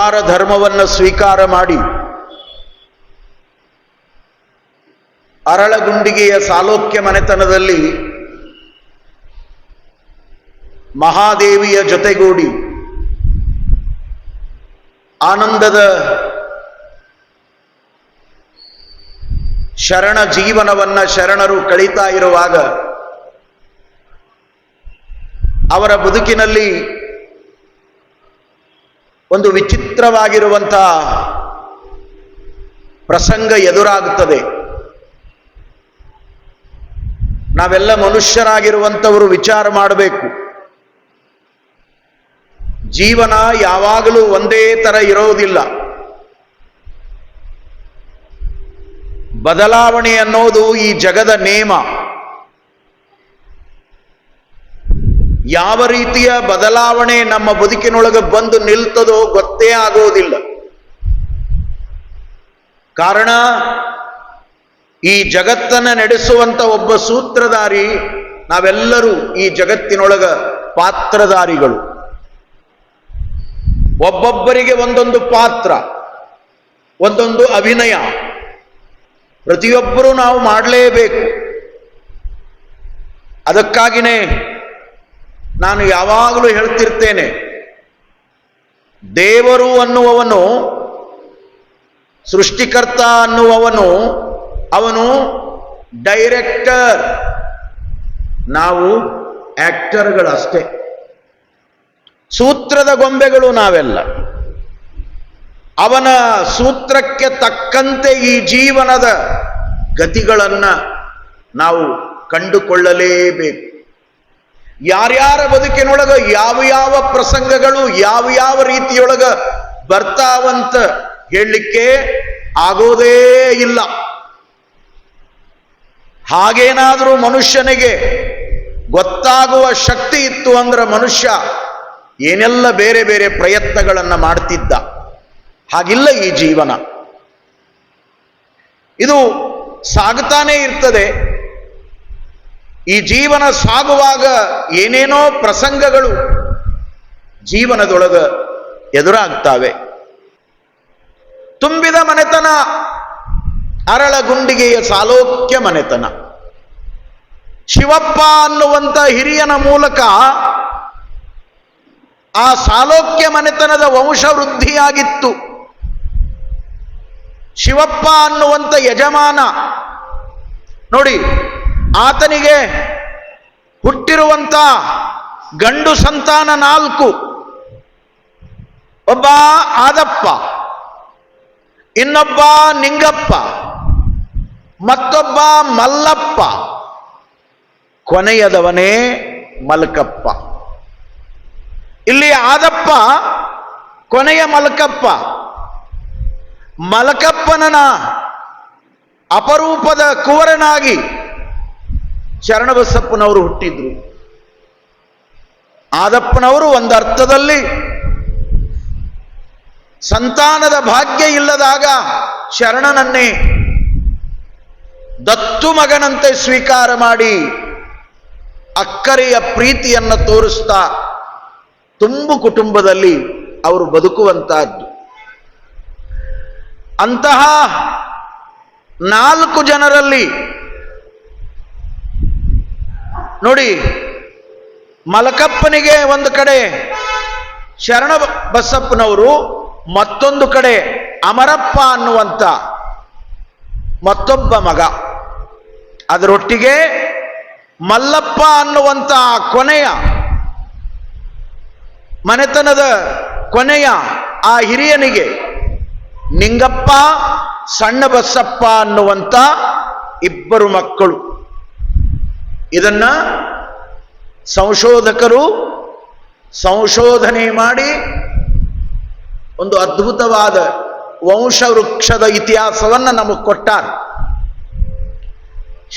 ಅವತಾರ ಧರ್ಮವನ್ನು ಸ್ವೀಕಾರ ಮಾಡಿ ಅರಳಗುಂಡಿಗೆಯ ಸಾಲೋಕ್ಯ ಮನೆತನದಲ್ಲಿ ಮಹಾದೇವಿಯ ಜೊತೆಗೂಡಿ ಆನಂದದ ಶರಣ ಜೀವನವನ್ನ ಶರಣರು ಕಳೀತಾ ಇರುವಾಗ ಅವರ ಬದುಕಿನಲ್ಲಿ ಒಂದು ವಿಚಿತ್ರವಾಗಿರುವಂತಹ ಪ್ರಸಂಗ ಎದುರಾಗುತ್ತದೆ. ನಾವೆಲ್ಲ ಮನುಷ್ಯರಾಗಿರುವಂಥವರು ವಿಚಾರ ಮಾಡಬೇಕು. ಜೀವನ ಯಾವಾಗಲೂ ಒಂದೇ ತರ ಇರೋದಿಲ್ಲ. ಬದಲಾವಣೆ ಅನ್ನೋದು ಈ ಜಗದ ನೇಮ. ಯಾವ ರೀತಿಯ ಬದಲಾವಣೆ ನಮ್ಮ ಬದುಕಿನೊಳಗೆ ಬಂದು ನಿಲ್ತದೋ ಗೊತ್ತೇ ಆಗೋದಿಲ್ಲ. ಕಾರಣ, ಈ ಜಗತ್ತನ್ನು ನಡೆಸುವಂತ ಒಬ್ಬ ಸೂತ್ರಧಾರಿ, ನಾವೆಲ್ಲರೂ ಈ ಜಗತ್ತಿನೊಳಗ ಪಾತ್ರಧಾರಿಗಳು. ಒಬ್ಬೊಬ್ಬರಿಗೆ ಒಂದೊಂದು ಪಾತ್ರ, ಒಂದೊಂದು ಅಭಿನಯ, ಪ್ರತಿಯೊಬ್ಬರೂ ನಾವು ಮಾಡಲೇಬೇಕು. ಅದಕ್ಕಾಗಿನೇ ನಾನು ಯಾವಾಗಲೂ ಹೇಳ್ತಿರ್ತೇನೆ, ದೇವರು ಅನ್ನುವವನು, ಸೃಷ್ಟಿಕರ್ತ ಅನ್ನುವವನು, ಅವನು ಡೈರೆಕ್ಟರ್, ನಾವು ಆಕ್ಟರ್ಗಳಷ್ಟೇ. ಸೂತ್ರದ ಗೊಂಬೆಗಳು ನಾವೆಲ್ಲ. ಅವನ ಸೂತ್ರಕ್ಕೆ ತಕ್ಕಂತೆ ಈ ಜೀವನದ ಗತಿಗಳನ್ನ ನಾವು ಕಂಡುಕೊಳ್ಳಲೇಬೇಕು. ಯಾರ್ಯಾರ ಬದುಕಿನೊಳಗ ಯಾವ ಯಾವ ಪ್ರಸಂಗಗಳು ಯಾವ ಯಾವ ರೀತಿಯೊಳಗ ಬರ್ತಾವಂತ ಹೇಳಲಿಕ್ಕೆ ಆಗೋದೇ ಇಲ್ಲ. ಹಾಗೇನಾದರೂ ಮನುಷ್ಯನಿಗೆ ಗೊತ್ತಾಗುವ ಶಕ್ತಿ ಇತ್ತು ಅಂದ್ರೆ ಮನುಷ್ಯ ಏನೆಲ್ಲ ಬೇರೆ ಬೇರೆ ಪ್ರಯತ್ನಗಳನ್ನು ಮಾಡ್ತಿದ್ದ. ಹಾಗಿಲ್ಲ ಈ ಜೀವನ. ಇದು ಸಾಗುತ್ತಾನೇ ಇರ್ತದೆ. ಈ ಜೀವನ ಸಾಗುವಾಗ ಏನೇನೋ ಪ್ರಸಂಗಗಳು ಜೀವನದೊಳಗ ಎದುರಾಗ್ತಾವೆ. ತುಂಬಿದ ಮನೆತನ ಅರಳಗುಂಡಿಗೆಯ ಸಾಲೋಕ್ಯ ಮನೆತನ. ಶಿವಪ್ಪ ಅನ್ನುವಂಥ ಹಿರಿಯನ ಮೂಲಕ ಆ ಸಾಲೋಕ್ಯ ಮನೆತನದ ವಂಶವೃದ್ಧಿಯಾಗಿತ್ತು. ಶಿವಪ್ಪ ಅನ್ನುವಂಥ ಯಜಮಾನ ನೋಡಿ, ಆತನಿಗೆ ಹುಟ್ಟಿರುವಂತ ಗಂಡು ಸಂತಾನ 4. ಒಬ್ಬ ಆದಪ್ಪ, ಇನ್ನೊಬ್ಬ ನಿಂಗಪ್ಪ, ಮತ್ತೊಬ್ಬ ಮಲ್ಲಪ್ಪ, ಕೊನೆಯದವನೇ ಮಲ್ಕಪ್ಪ. ಇಲ್ಲಿ ಆದಪ್ಪ ಕೊನೆಯ ಮಲ್ಕಪ್ಪ. ಮಲಕಪ್ಪನ ಅಪರೂಪದ ಕುವರನಾಗಿ ಶರಣಬಸಪ್ಪನವರು ಹುಟ್ಟಿದ್ರು. ಆದಪ್ಪನವರು ಒಂದು ಅರ್ಥದಲ್ಲಿ ಸಂತಾನದ ಭಾಗ್ಯ ಇಲ್ಲದಾಗ ಶರಣನನ್ನೇ ದತ್ತು ಮಗನಂತೆ ಸ್ವೀಕಾರ ಮಾಡಿ ಅಕ್ಕರೆಯ ಪ್ರೀತಿಯನ್ನು ತೋರಿಸ್ತಾ ತುಂಬು ಕುಟುಂಬದಲ್ಲಿ ಅವರು ಬದುಕುವಂತಹದ್ದು. ಅಂತಹ 4 ಜನರಲ್ಲಿ ನೋಡಿ, ಮಲಕಪ್ಪನಿಗೆ ಒಂದು ಕಡೆ ಶರಣ ಬಸಪ್ಪನವರು, ಮತ್ತೊಂದು ಕಡೆ ಅಮರಪ್ಪ ಅನ್ನುವಂಥ ಮತ್ತೊಬ್ಬ ಮಗ. ಅದರೊಟ್ಟಿಗೆ ಮಲ್ಲಪ್ಪ ಅನ್ನುವಂಥ ಕೊನೆಯ ಮನೆತನದ ಕೊನೆಯ ಆ ಹಿರಿಯನಿಗೆ ನಿಂಗಪ್ಪ, ಸಣ್ಣ ಬಸಪ್ಪ ಅನ್ನುವಂಥ 2 ಮಕ್ಕಳು. ಇದನ್ನ ಸಂಶೋಧಕರು ಸಂಶೋಧನೆ ಮಾಡಿ ಒಂದು ಅದ್ಭುತವಾದ ವಂಶವೃಕ್ಷದ ಇತಿಹಾಸವನ್ನು ನಮಗೆ ಕೊಟ್ಟಾರ.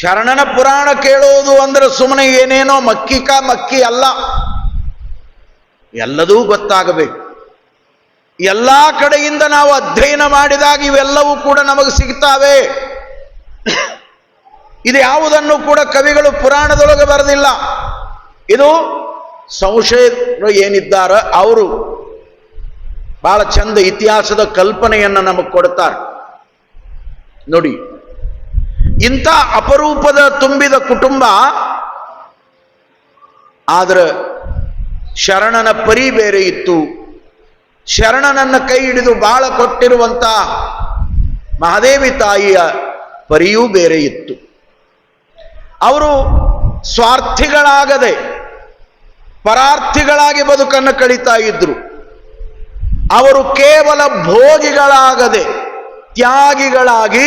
ಶರಣನ ಪುರಾಣ ಕೇಳೋದು ಅಂದ್ರೆ ಸುಮ್ಮನೆ ಏನೇನೋ ಮಕ್ಕಿ ಅಲ್ಲ, ಎಲ್ಲದೂ ಗೊತ್ತಾಗಬೇಕು. ಎಲ್ಲ ಕಡೆಯಿಂದ ನಾವು ಅಧ್ಯಯನ ಮಾಡಿದಾಗ ಇವೆಲ್ಲವೂ ಕೂಡ ನಮಗೆ ಸಿಗ್ತಾವೆ. ಇದು ಯಾವುದನ್ನು ಕೂಡ ಕವಿಗಳು ಪುರಾಣದೊಳಗೆ ಬರೆದಿಲ್ಲ. ಇದು ಸಂಶಯರು ಏನಿದ್ದಾರ ಅವರು ಬಹಳ ಚಂದ ಇತಿಹಾಸದ ಕಲ್ಪನೆಯನ್ನು ನಮಗೆ ಕೊಡ್ತಾರೆ ನೋಡಿ. ಇಂಥ ಅಪರೂಪದ ತುಂಬಿದ ಕುಟುಂಬ, ಆದ್ರೆ ಶರಣನ ಪರಿ ಬೇರೆ ಇತ್ತು. ಶರಣನನ್ನ ಕೈ ಹಿಡಿದು ಬಾಳ ಕೊಟ್ಟಿರುವಂತ ಮಹಾದೇವಿ ತಾಯಿಯ ಪರಿಯೂ ಬೇರೆ ಇತ್ತು. ಅವರು ಸ್ವಾರ್ಥಿಗಳಾಗದೆ ಪರಾರ್ಥಿಗಳಾಗಿ ಬದುಕನ್ನು ಕಳೀತಾ ಇದ್ರು. ಅವರು ಕೇವಲ ಭೋಗಿಗಳಾಗದೆ ತ್ಯಾಗಿಗಳಾಗಿ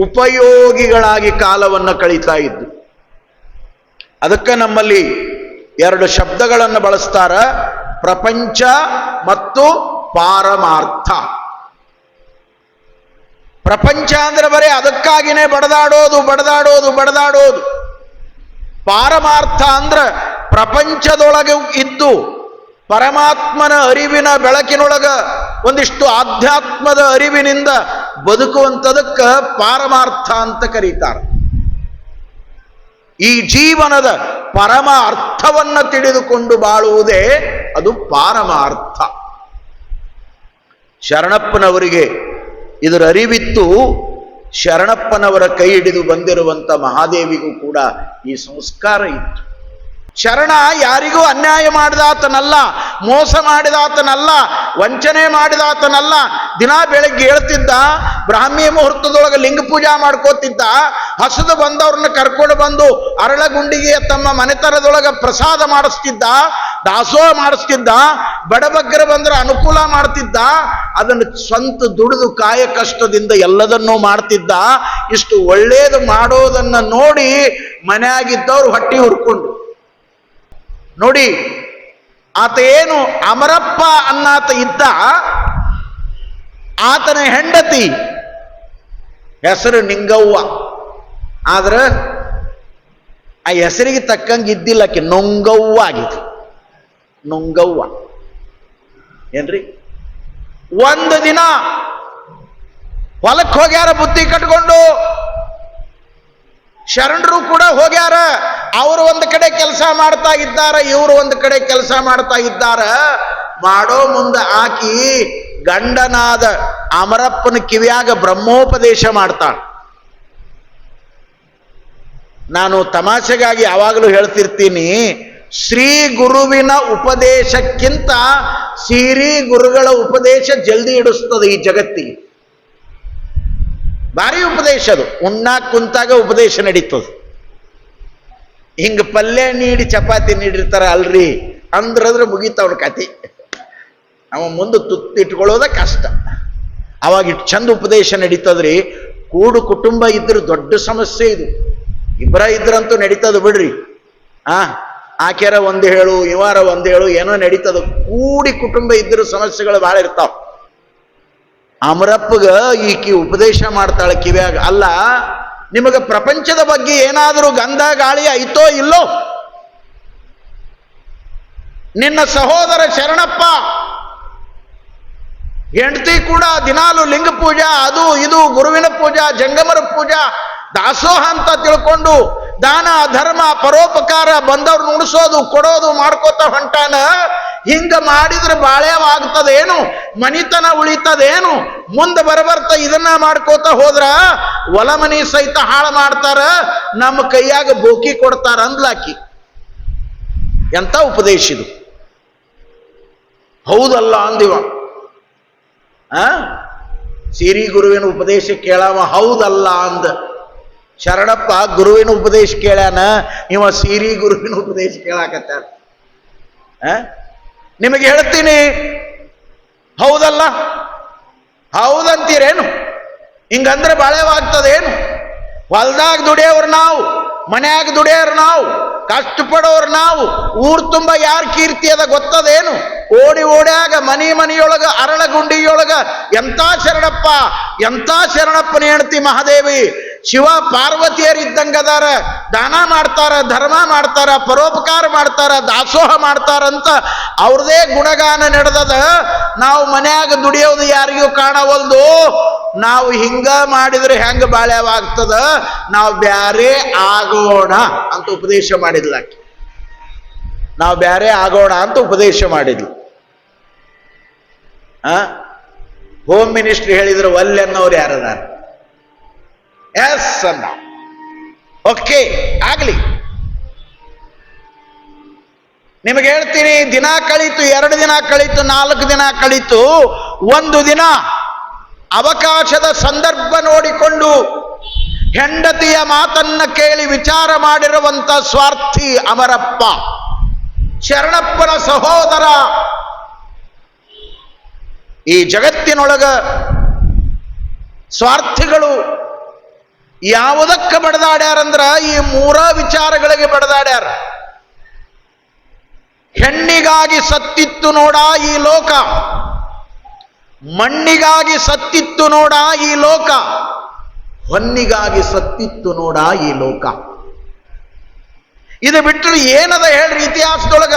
ಉಪಯೋಗಿಗಳಾಗಿ ಕಾಲವನ್ನು ಕಳೀತಾ ಇದ್ರು. ಅದಕ್ಕೆ ನಮ್ಮಲ್ಲಿ ಎರಡು ಶಬ್ದಗಳನ್ನು ಬಳಸ್ತಾರ, ಪ್ರಪಂಚ ಮತ್ತು ಪಾರಮಾರ್ಥ. ಪ್ರಪಂಚ ಅಂದ್ರೆ ಬರೀ ಅದಕ್ಕಾಗಿನೇ ಬಡದಾಡೋದು ಬಡದಾಡೋದು ಬಡದಾಡೋದು. ಪಾರಮಾರ್ಥ ಅಂದ್ರೆ ಪ್ರಪಂಚದೊಳಗೆ ಇದ್ದು ಪರಮಾತ್ಮನ ಅರಿವಿನ ಬೆಳಕಿನೊಳಗ ಒಂದಿಷ್ಟು ಆಧ್ಯಾತ್ಮದ ಅರಿವಿನಿಂದ ಬದುಕುವಂಥದಕ್ಕೆ ಪಾರಮಾರ್ಥ ಅಂತ ಕರೀತಾರೆ. ಈ ಜೀವನದ ಪರಮ ಅರ್ಥವನ್ನ ತಿಳಿದುಕೊಂಡು ಬಾಳುವುದೇ ಅದು ಪಾರಮಾರ್ಥ. ಶರಣಪ್ಪನವರಿಗೆ ಇದರ ಅರಿವಿತ್ತು. ಶರಣಪ್ಪನವರ ಕೈ ಹಿಡಿದು ಬಂದಿರುವಂತ ಮಹಾದೇವಿಗೂ ಕೂಡ ಈ ಸಂಸ್ಕಾರ ಇತ್ತು. ಶರಣ ಯಾರಿಗೂ ಅನ್ಯಾಯ ಮಾಡಿದಾತನಲ್ಲ, ಮೋಸ ಮಾಡಿದಾತನಲ್ಲ, ವಂಚನೆ ಮಾಡಿದಾತನಲ್ಲ. ದಿನ ಬೆಳಗ್ಗೆ ಹೇಳ್ತಿದ್ದ, ಬ್ರಾಹ್ಮಿ ಮುಹೂರ್ತದೊಳಗೆ ಲಿಂಗ ಪೂಜಾ ಮಾಡ್ಕೋತಿದ್ದ, ಹಸದು ಬಂದವ್ರನ್ನ ಕರ್ಕೊಂಡು ಬಂದು ಅರಳಗುಂಡಿಗೆ ತಮ್ಮ ಮನೆತನದೊಳಗೆ ಪ್ರಸಾದ ಮಾಡಿಸ್ತಿದ್ದ, ದಾಸೋಹ ಮಾಡಿಸ್ತಿದ್ದ, ಬಡಬಗ್ಗರ ಬಂದ್ರೆ ಅನುಕೂಲ ಮಾಡ್ತಿದ್ದ. ಅದನ್ನು ಸ್ವಂತ ದುಡಿದು ಕಾಯ ಕಷ್ಟದಿಂದ ಎಲ್ಲದನ್ನೂ ಮಾಡ್ತಿದ್ದ. ಇಷ್ಟು ಒಳ್ಳೇದು ಮಾಡೋದನ್ನ ನೋಡಿ ಮನೆಯಾಗಿದ್ದವ್ರು ಹೊಟ್ಟಿ ಹುರ್ಕೊಂಡು ನೋಡಿ. ಆತ ಏನು ಅಮರಪ್ಪ ಅನ್ನಾತ ಇದ್ದ, ಆತನ ಹೆಂಡತಿ ಹೆಸರು ನಿಂಗವ್ವ. ಆದ್ರೆ ಆ ಹೆಸರಿಗೆ ತಕ್ಕಂಗೆ ಇದ್ದಿಲ್ಲ, ಆಕೆ ನೊಂಗವ್ವ ಆಗಿದೆ. ನೊಂಗವ್ವ ಏನ್ರಿ? ಒಂದು ದಿನ ಹೊಲಕ್ಕೆ ಹೋಗ್ಯಾರ ಬುತ್ತಿ ಕಟ್ಕೊಂಡು, ಶರಣರು ಕೂಡ ಹೋಗ್ಯಾರ. ಅವರು ಒಂದು ಕಡೆ ಕೆಲಸ ಮಾಡ್ತಾ ಇದ್ದಾರೆ, ಇವರು ಒಂದು ಕಡೆ ಕೆಲಸ ಮಾಡ್ತಾ ಇದ್ದಾರ. ಮಾಡೋ ಮುಂದೆ ಆಕಿ ಗಂಡನಾದ ಅಮರಪ್ಪನ ಕಿವಿಯಾಗ ಬ್ರಹ್ಮೋಪದೇಶ ಮಾಡ್ತಾಳ. ನಾನು ತಮಾಷೆಗಾಗಿ ಯಾವಾಗಲೂ ಹೇಳ್ತಿರ್ತೀನಿ, ಶ್ರೀ ಗುರುವಿನ ಉಪದೇಶಕ್ಕಿಂತ ಸಿರಿ ಗುರುಗಳ ಉಪದೇಶ ಜಲ್ದಿ ಇಡಿಸ್ತದೆ ಈ ಜಗತ್ತಿಗೆ. ಭಾರಿ ಉಪದೇಶ ಅದು. ಉಣ್ಣಾಕ್ ಕುಂತಾಗ ಉಪದೇಶ ನಡೀತದೆ. ಹಿಂಗ ಪಲ್ಯ ನೀಡಿ ಚಪಾತಿ ನೀಡಿರ್ತಾರ ಅಲ್ರಿ ಅಂದ್ರದ್ರೆ ಮುಗೀತವ್ರ ಕತೆ. ಅವ ಮುಂದೆ ತುತ್ತಿಟ್ಕೊಳ್ಳೋದ ಕಷ್ಟ. ಅವಾಗ ಇಟ್ಟು ಚಂದ ಉಪದೇಶ ನಡೀತದ್ರಿ. ಕೂಡು ಕುಟುಂಬ ಇದ್ರೆ ದೊಡ್ಡ ಸಮಸ್ಯೆ ಇದು. ಇಬ್ಬರ ಇದ್ರಂತೂ ನಡೀತದ ಬಿಡ್ರಿ. ಆಕೆರ ಒಂದು ಹೇಳು, ಇವಾರ ಒಂದು ಹೇಳು, ಏನೋ ನಡೀತದ. ಕೂಡಿ ಕುಟುಂಬ ಇದ್ರೂ ಸಮಸ್ಯೆಗಳು ಭಾಳ ಇರ್ತಾವ. ಅಮರಪ್ಪಗ ಈಕಿ ಉಪದೇಶ ಮಾಡ್ತಾಳೆ ಕಿವ್ಯಾಗ, ಅಲ್ಲ ನಿಮಗೆ ಪ್ರಪಂಚದ ಬಗ್ಗೆ ಏನಾದರೂ ಗಂಧ ಗಾಳಿ ಐತೋ ಇಲ್ಲೋ? ನಿನ್ನ ಸಹೋದರ ಶರಣಪ್ಪ ಹೆಂಡತಿ ಕೂಡ ದಿನಾಲು ಲಿಂಗ ಪೂಜಾ, ಅದು ಇದು ಗುರುವಿನ ಪೂಜಾ, ಜಂಗಮರ ಪೂಜಾ, ದಾಸೋಹ ಅಂತ ತಿಳ್ಕೊಂಡು ದಾನ ಧರ್ಮ ಪರೋಪಕಾರ ಬಂದವ್ರನ್ನ ಉಣಿಸೋದು ಕೊಡೋದು ಮಾಡ್ಕೋತ ಹೊಂಟಾನ. ಹಿಂಗ ಮಾಡಿದ್ರೆ ಬಾಳ್ಯವಾಗ್ತದೇನು? ಮನಿತನ ಉಳಿತದೇನು? ಮುಂದೆ ಬರಬರ್ತ ಇದನ್ನ ಮಾಡ್ಕೋತ ಹೋದ್ರ ಹೊಲಮನಿ ಸಹಿತ ಹಾಳು ಮಾಡ್ತಾರ, ನಮ್ಮ ಕೈಯಾಗ ಬೋಕಿ ಕೊಡ್ತಾರ ಅಂದ್ಲಾಕಿ. ಎಂತ ಉಪದೇಶ ಇದು? ಹೌದಲ್ಲ ಅಂದಿವ. ಸಿರಿ ಗುರುವಿನ ಉಪದೇಶ ಕೇಳವ ಹೌದಲ್ಲ ಅಂದ. ಶರಣಪ್ಪ ಗುರುವಿನ ಉಪದೇಶ ಕೇಳ್ಯಾನ, ಇವ ಸಿರಿ ಗುರುವಿನ ಉಪದೇಶ ಕೇಳಾಕತ್ತಾರ. ನಿಮಗೆ ಹೇಳ್ತೀನಿ, ಹೌದಲ್ಲ ಹೌದಂತೀರೇನು? ಹಿಂಗಂದ್ರೆ ಬಾಳೆವಾಗ್ತದೇನು? ಹೊಲ್ದಾಗ ದುಡಿಯೋರು ನಾವು, ಮನ್ಯಾಗ ದುಡಿಯೋರು ನಾವು, ಕಷ್ಟಪಡೋರು ನಾವು. ಊರ್ ತುಂಬ ಯಾರ ಕೀರ್ತಿ ಅದ ಗೊತ್ತದೇನು? ಓಡಿ ಓಡ್ಯಾಗ ಮನಿಯೊಳಗ ಅರಳಗುಂಡಿಯೊಳಗ ಎಂತ ಶರಣಪ್ಪ, ಎಂತ ಶರಣಪ್ಪನ ಹೆಂಡತಿ ಮಹಾದೇವಿ. ಶಿವ ಪಾರ್ವತಿಯರಿದ್ದಂಗದಾರ, ದಾನ ಮಾಡ್ತಾರ, ಧರ್ಮ ಮಾಡ್ತಾರ, ಪರೋಪಕಾರ ಮಾಡ್ತಾರ, ದಾಸೋಹ ಮಾಡ್ತಾರಂತ ಅವ್ರದೇ ಗುಣಗಾನ ನಡೆದದ. ನಾವು ಮನ್ಯಾಗ ದುಡಿಯೋದು ಯಾರಿಗೂ ಕಾಣವಲ್ದು. ನಾವು ಹಿಂಗ ಮಾಡಿದ್ರೆ ಹೆಂಗ ಬಾಳ್ಯವಾಗ್ತದ, ನಾವು ಬ್ಯಾರೆ ಆಗೋಣ ಅಂತ ಉಪದೇಶ ಮಾಡಿದ್ಲ. ನಾವು ಬ್ಯಾರೆ ಆಗೋಣ ಅಂತ ಉಪದೇಶ ಮಾಡಿದ್ಲು. ಹೋಮ್ ಮಿನಿಸ್ಟ್ರಿ ಹೇಳಿದ್ರು ಒಲ್ಲೆ ಅನ್ನೋರು ಯಾರದಾರ? ಎಸ್ ಅನ್ನ. ಓಕೆ, ಆಗ್ಲಿ. ನಿಮಗೆ ಹೇಳ್ತೀನಿ, ದಿನ ಕಳೀತು, 2 ದಿನ ಕಳೀತು, 4 ದಿನ ಕಳೀತು. ಒಂದು ದಿನ ಅವಕಾಶದ ಸಂದರ್ಭ ನೋಡಿಕೊಂಡು ಹೆಂಡತಿಯ ಮಾತನ್ನ ಕೇಳಿ ವಿಚಾರ ಮಾಡಿರುವಂತ ಸ್ವಾರ್ಥಿ ಅಮರಪ್ಪ, ಶರಣಪ್ಪನ ಸಹೋದರ. ಈ ಜಗತ್ತಿನೊಳಗ ಸ್ವಾರ್ಥಿಗಳು ಯಾವುದಕ್ಕೆ ಬಡದಾಡ್ಯಾರಂದ್ರ ಈ 3 ವಿಚಾರಗಳಿಗೆ ಬಡದಾಡ್ಯಾರ. ಹೆಣ್ಣಿಗಾಗಿ ಸತ್ತಿತ್ತು ನೋಡ ಈ ಲೋಕ, ಮಣ್ಣಿಗಾಗಿ ಸತ್ತಿತ್ತು ನೋಡ ಈ ಲೋಕ, ಹೊನ್ನಿಗಾಗಿ ಸತ್ತಿತ್ತು ನೋಡ ಈ ಲೋಕ. ಇದು ಬಿಟ್ಟರೆ ಏನದ ಹೇಳ್ರಿ? ಇತಿಹಾಸದೊಳಗ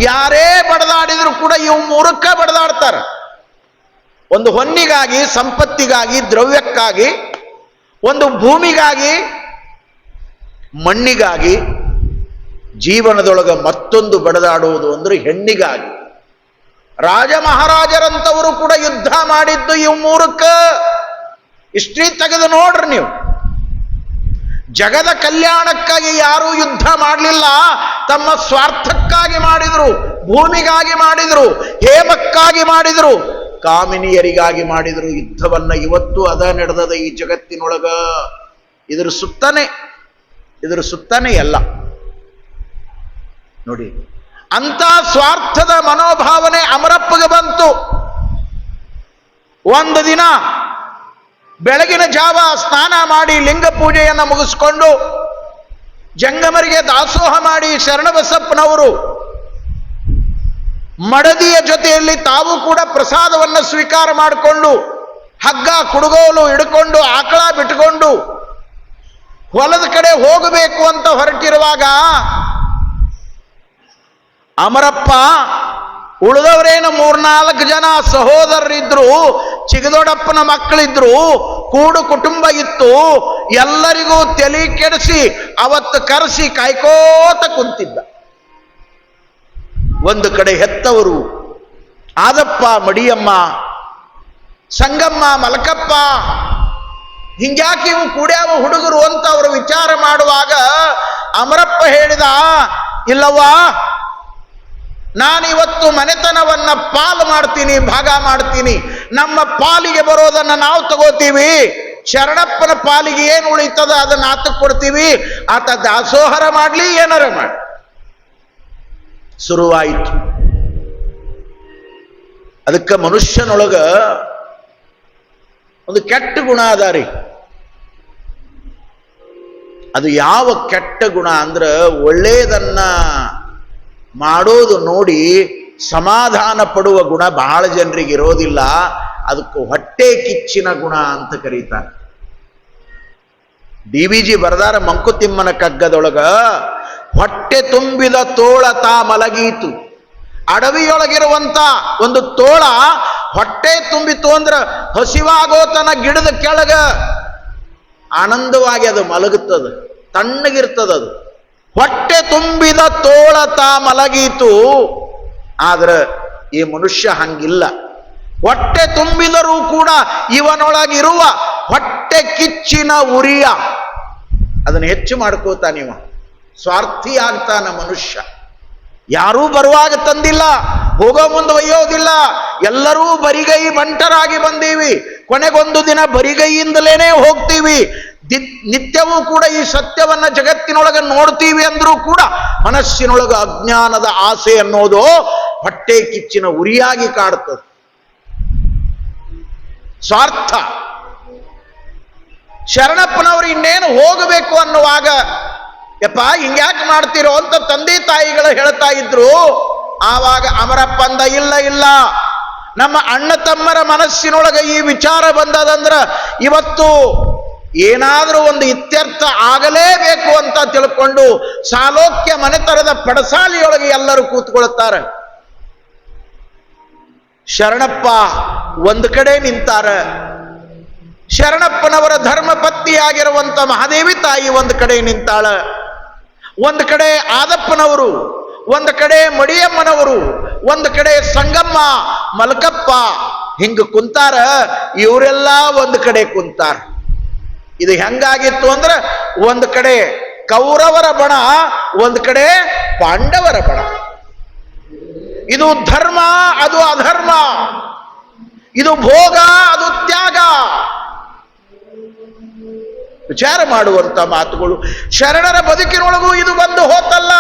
ಯಾರೇ ಬಡದಾಡಿದ್ರು ಕೂಡ ಇವು 3ಕ್ಕ ಬಡದಾಡ್ತಾರ. ಒಂದು ಹೊನ್ನಿಗಾಗಿ, ಸಂಪತ್ತಿಗಾಗಿ, ದ್ರವ್ಯಕ್ಕಾಗಿ, ಒಂದು ಭೂಮಿಗಾಗಿ, ಮಣ್ಣಿಗಾಗಿ, ಜೀವನದೊಳಗ ಮತ್ತೊಂದು ಬಡದಾಡುವುದು ಅಂದ್ರೆ ಹೆಣ್ಣಿಗಾಗಿ. ರಾಜ ಮಹಾರಾಜರಂತವರು ಕೂಡ ಯುದ್ಧ ಮಾಡಿದ್ದು ಇವು 3ಕ್ಕ. ಹಿಸ್ಟ್ರಿ ತೆಗೆದು ನೋಡ್ರಿ ನೀವು. ಜಗದ ಕಲ್ಯಾಣಕ್ಕಾಗಿ ಯಾರೂ ಯುದ್ಧ ಮಾಡಲಿಲ್ಲ, ತಮ್ಮ ಸ್ವಾರ್ಥಕ್ಕಾಗಿ ಮಾಡಿದ್ರು, ಭೂಮಿಗಾಗಿ ಮಾಡಿದ್ರು, ಹೇಮಕ್ಕಾಗಿ ಮಾಡಿದ್ರು, ಕಾಮಿನಿಯರಿಗಾಗಿ ಮಾಡಿದ್ರು ಯುದ್ಧವನ್ನ. ಇವತ್ತು ಅದ ನಡೆದದ ಈ ಜಗತ್ತಿನೊಳಗ. ಇದ್ರ ಸುತ್ತನೇ ಎಲ್ಲ ನೋಡಿ. ಅಂತ ಸ್ವಾರ್ಥದ ಮನೋಭಾವನೆ ಅಮರಪ್ಪಗೆ ಬಂತು. ಒಂದು ದಿನ ಬೆಳಗಿನ ಜಾವ ಸ್ನಾನ ಮಾಡಿ ಲಿಂಗ ಪೂಜೆಯನ್ನು ಮುಗಿಸ್ಕೊಂಡು ಜಂಗಮರಿಗೆ ದಾಸೋಹ ಮಾಡಿ ಶರಣಬಸಪ್ಪನವರು ಮಡದಿಯ ಜೊತೆಯಲ್ಲಿ ತಾವು ಕೂಡ ಪ್ರಸಾದವನ್ನು ಸ್ವೀಕಾರ ಮಾಡಿಕೊಂಡು ಹಗ್ಗ ಕುಡುಗೋಲು ಹಿಡ್ಕೊಂಡು ಆಕಳ ಬಿಟ್ಕೊಂಡು ಹೊಲದ ಕಡೆ ಹೋಗಬೇಕು ಅಂತ ಹೊರಟಿರುವಾಗ ಅಮರಪ್ಪ ಉಳಿದವರೇನು 3-4 ಜನ ಸಹೋದರರಿದ್ರು, ಚಿಗದೊಡಪ್ಪನ ಮಕ್ಕಳಿದ್ರು, ಕೂಡು ಕುಟುಂಬ ಇತ್ತು. ಎಲ್ಲರಿಗೂ ತಲೆ ಕೆಡಿಸಿ ಅವತ್ತು ಕರೆಸಿ ಕಾಯ್ಕೋತ ಕುಂತಿದ್ದ. ಒಂದು ಕಡೆ ಹೆತ್ತವರು ಆದಪ್ಪ, ಮಡಿಯಮ್ಮ, ಸಂಗಮ್ಮ, ಮಲಕಪ್ಪ, ಹಿಂಗ್ಯಾಕೆ ಇವು ಕೂಡ್ಯಾವ ಹುಡುಗರು ಅಂತ ಅವರು ವಿಚಾರ ಮಾಡುವಾಗ ಅಮರಪ್ಪ ಹೇಳಿದ, ಇಲ್ಲವ್ವ, ನಾನಿವತ್ತು ಮನೆತನವನ್ನ ಪಾಲು ಮಾಡ್ತೀನಿ, ಭಾಗ ಮಾಡ್ತೀನಿ. ನಮ್ಮ ಪಾಲಿಗೆ ಬರೋದನ್ನ ನಾವು ತಗೋತೀವಿ, ಶರಣಪ್ಪನ ಪಾಲಿಗೆ ಏನು ಉಳಿತದ ಅದನ್ನ ಆತಕ್ಕೆ ಕೊಡ್ತೀವಿ. ಆತ ದಾಸೋಹರ ಮಾಡ್ಲಿ, ಏನಾರ ಮಾಡಿ. ಶುರುವಾಯಿತು. ಅದಕ್ಕೆ ಮನುಷ್ಯನೊಳಗ ಒಂದು ಕೆಟ್ಟ ಗುಣ ಅದಾರಿ. ಅದು ಯಾವ ಕೆಟ್ಟ ಗುಣ ಅಂದ್ರ ಒಳ್ಳೆಯದನ್ನ ಮಾಡೋದು ನೋಡಿ ಸಮಾಧಾನ ಪಡುವ ಗುಣ ಬಹಳ ಜನರಿಗೆ ಇರೋದಿಲ್ಲ. ಅದಕ್ಕೆ ಹೊಟ್ಟೆ ಕಿಚ್ಚಿನ ಗುಣ ಅಂತ ಕರೀತಾರೆ. DVG ಬರದಾರ ಮಂಕುತಿಮ್ಮನ ಕಗ್ಗದೊಳಗ, ಹೊಟ್ಟೆ ತುಂಬಿದ ತೋಳ ತಾ ಮಲಗೀತು. ಅಡವಿಯೊಳಗಿರುವಂತ ಒಂದು ತೋಳ ಹೊಟ್ಟೆ ತುಂಬಿತು ಅಂದ್ರ ಹಸಿವಾಗೋತನ ಗಿಡದ ಕೆಳಗ ಆನಂದವಾಗಿ ಅದು ಮಲಗುತ್ತದೆ, ತಣ್ಣಗಿರ್ತದದು. ಹೊಟ್ಟೆ ತುಂಬಿದ ತೋಳ ತಾ ಮಲಗೀತು. ಆದ್ರೆ ಈ ಮನುಷ್ಯ ಹಂಗಿಲ್ಲ. ಹೊಟ್ಟೆ ತುಂಬಿದರೂ ಕೂಡ ಇವನೊಳಗಿರುವ ಹೊಟ್ಟೆ ಕಿಚ್ಚಿನ ಉರಿಯ ಅದನ್ನು ಹೆಚ್ಚು ಮಾಡ್ಕೋತಾನಿವ. ಸ್ವಾರ್ಥಿ ಆಗ್ತಾನ ಮನುಷ್ಯ. ಯಾರೂ ಬರುವಾಗ ತಂದಿಲ್ಲ, ಹೋಗೋ ಮುಂದೆ ಒಯ್ಯೋದಿಲ್ಲ. ಎಲ್ಲರೂ ಬರಿಗೈ ಬಂಟರಾಗಿ ಬಂದೀವಿ, ಕೊನೆಗೊಂದು ದಿನ ಬರಿಗೈಯಿಂದಲೇನೆ ಹೋಗ್ತೀವಿ. ನಿತ್ಯವೂ ಕೂಡ ಈ ಸತ್ಯವನ್ನ ಜಗತ್ತಿನೊಳಗೆ ನೋಡ್ತೀವಿ ಅಂದ್ರೂ ಕೂಡ ಮನಸ್ಸಿನೊಳಗೆ ಅಜ್ಞಾನದ ಆಸೆ ಅನ್ನೋದು ಹೊಟ್ಟೆ ಕಿಚ್ಚಿನ ಉರಿಯಾಗಿ ಕಾಡ್ತದೆ. ಸ್ವಾರ್ಥ. ಶರಣಪ್ಪನವರು ಇನ್ನೇನು ಹೋಗಬೇಕು ಅನ್ನುವಾಗ, ಯಪ್ಪ ಹಿಂಗ್ಯಾಕೆ ಮಾಡ್ತಿರೋ ಅಂತ ತಂದೆ ತಾಯಿಗಳು ಹೇಳ್ತಾ ಇದ್ರು. ಆವಾಗ ಅಮರಪ್ಪ ಅಂದ, ಇಲ್ಲ ಇಲ್ಲ, ನಮ್ಮ ಅಣ್ಣ ತಮ್ಮರ ಮನಸ್ಸಿನೊಳಗೆ ಈ ವಿಚಾರ ಬಂದದಂದ್ರ ಇವತ್ತು ಏನಾದರೂ ಒಂದು ಇತ್ಯರ್ಥ ಆಗಲೇಬೇಕು ಅಂತ ತಿಳ್ಕೊಂಡು ಸಾಲೋಕ್ಯ ಮನೆತನದ ಪಡಸಾಲಿಯೊಳಗೆ ಎಲ್ಲರೂ ಕೂತ್ಕೊಳ್ತಾರೆ. ಶರಣಪ್ಪ ಒಂದು ಕಡೆ ನಿಂತಾರ. ಶರಣಪ್ಪನವರ ಧರ್ಮಪತ್ನಿಯಾಗಿರುವಂತ ಮಹಾದೇವಿ ತಾಯಿ ಒಂದು ಕಡೆ ನಿಂತಾಳ. ಒಂದು ಕಡೆ ಆದಪ್ಪನವರು, ಒಂದು ಕಡೆ ಮಡಿಯಮ್ಮನವರು, ಒಂದು ಕಡೆ ಸಂಗಮ್ಮ, ಮಲಕಪ್ಪ, ಹಿಂಗ ಕುಂತಾರ, ಇವರೆಲ್ಲ ಒಂದು ಕಡೆ ಕುಂತಾರ. ಇದು ಹೆಂಗಾಗಿತ್ತು ಅಂದ್ರೆ, ಒಂದು ಕಡೆ ಕೌರವರ ಬಣ, ಒಂದು ಕಡೆ ಪಾಂಡವರ ಬಣ. ಇದು ಧರ್ಮ, ಅದು ಅಧರ್ಮ. ಇದು ಭೋಗ, ಅದು ತ್ಯಾಗ. ವಿಚಾರ ಮಾಡುವಂತ ಮಾತುಗಳು. ಶರಣರ ಬದುಕಿನೊಳಗೂ ಇದು ಬಂದು ಹೋತಲ್ಲ.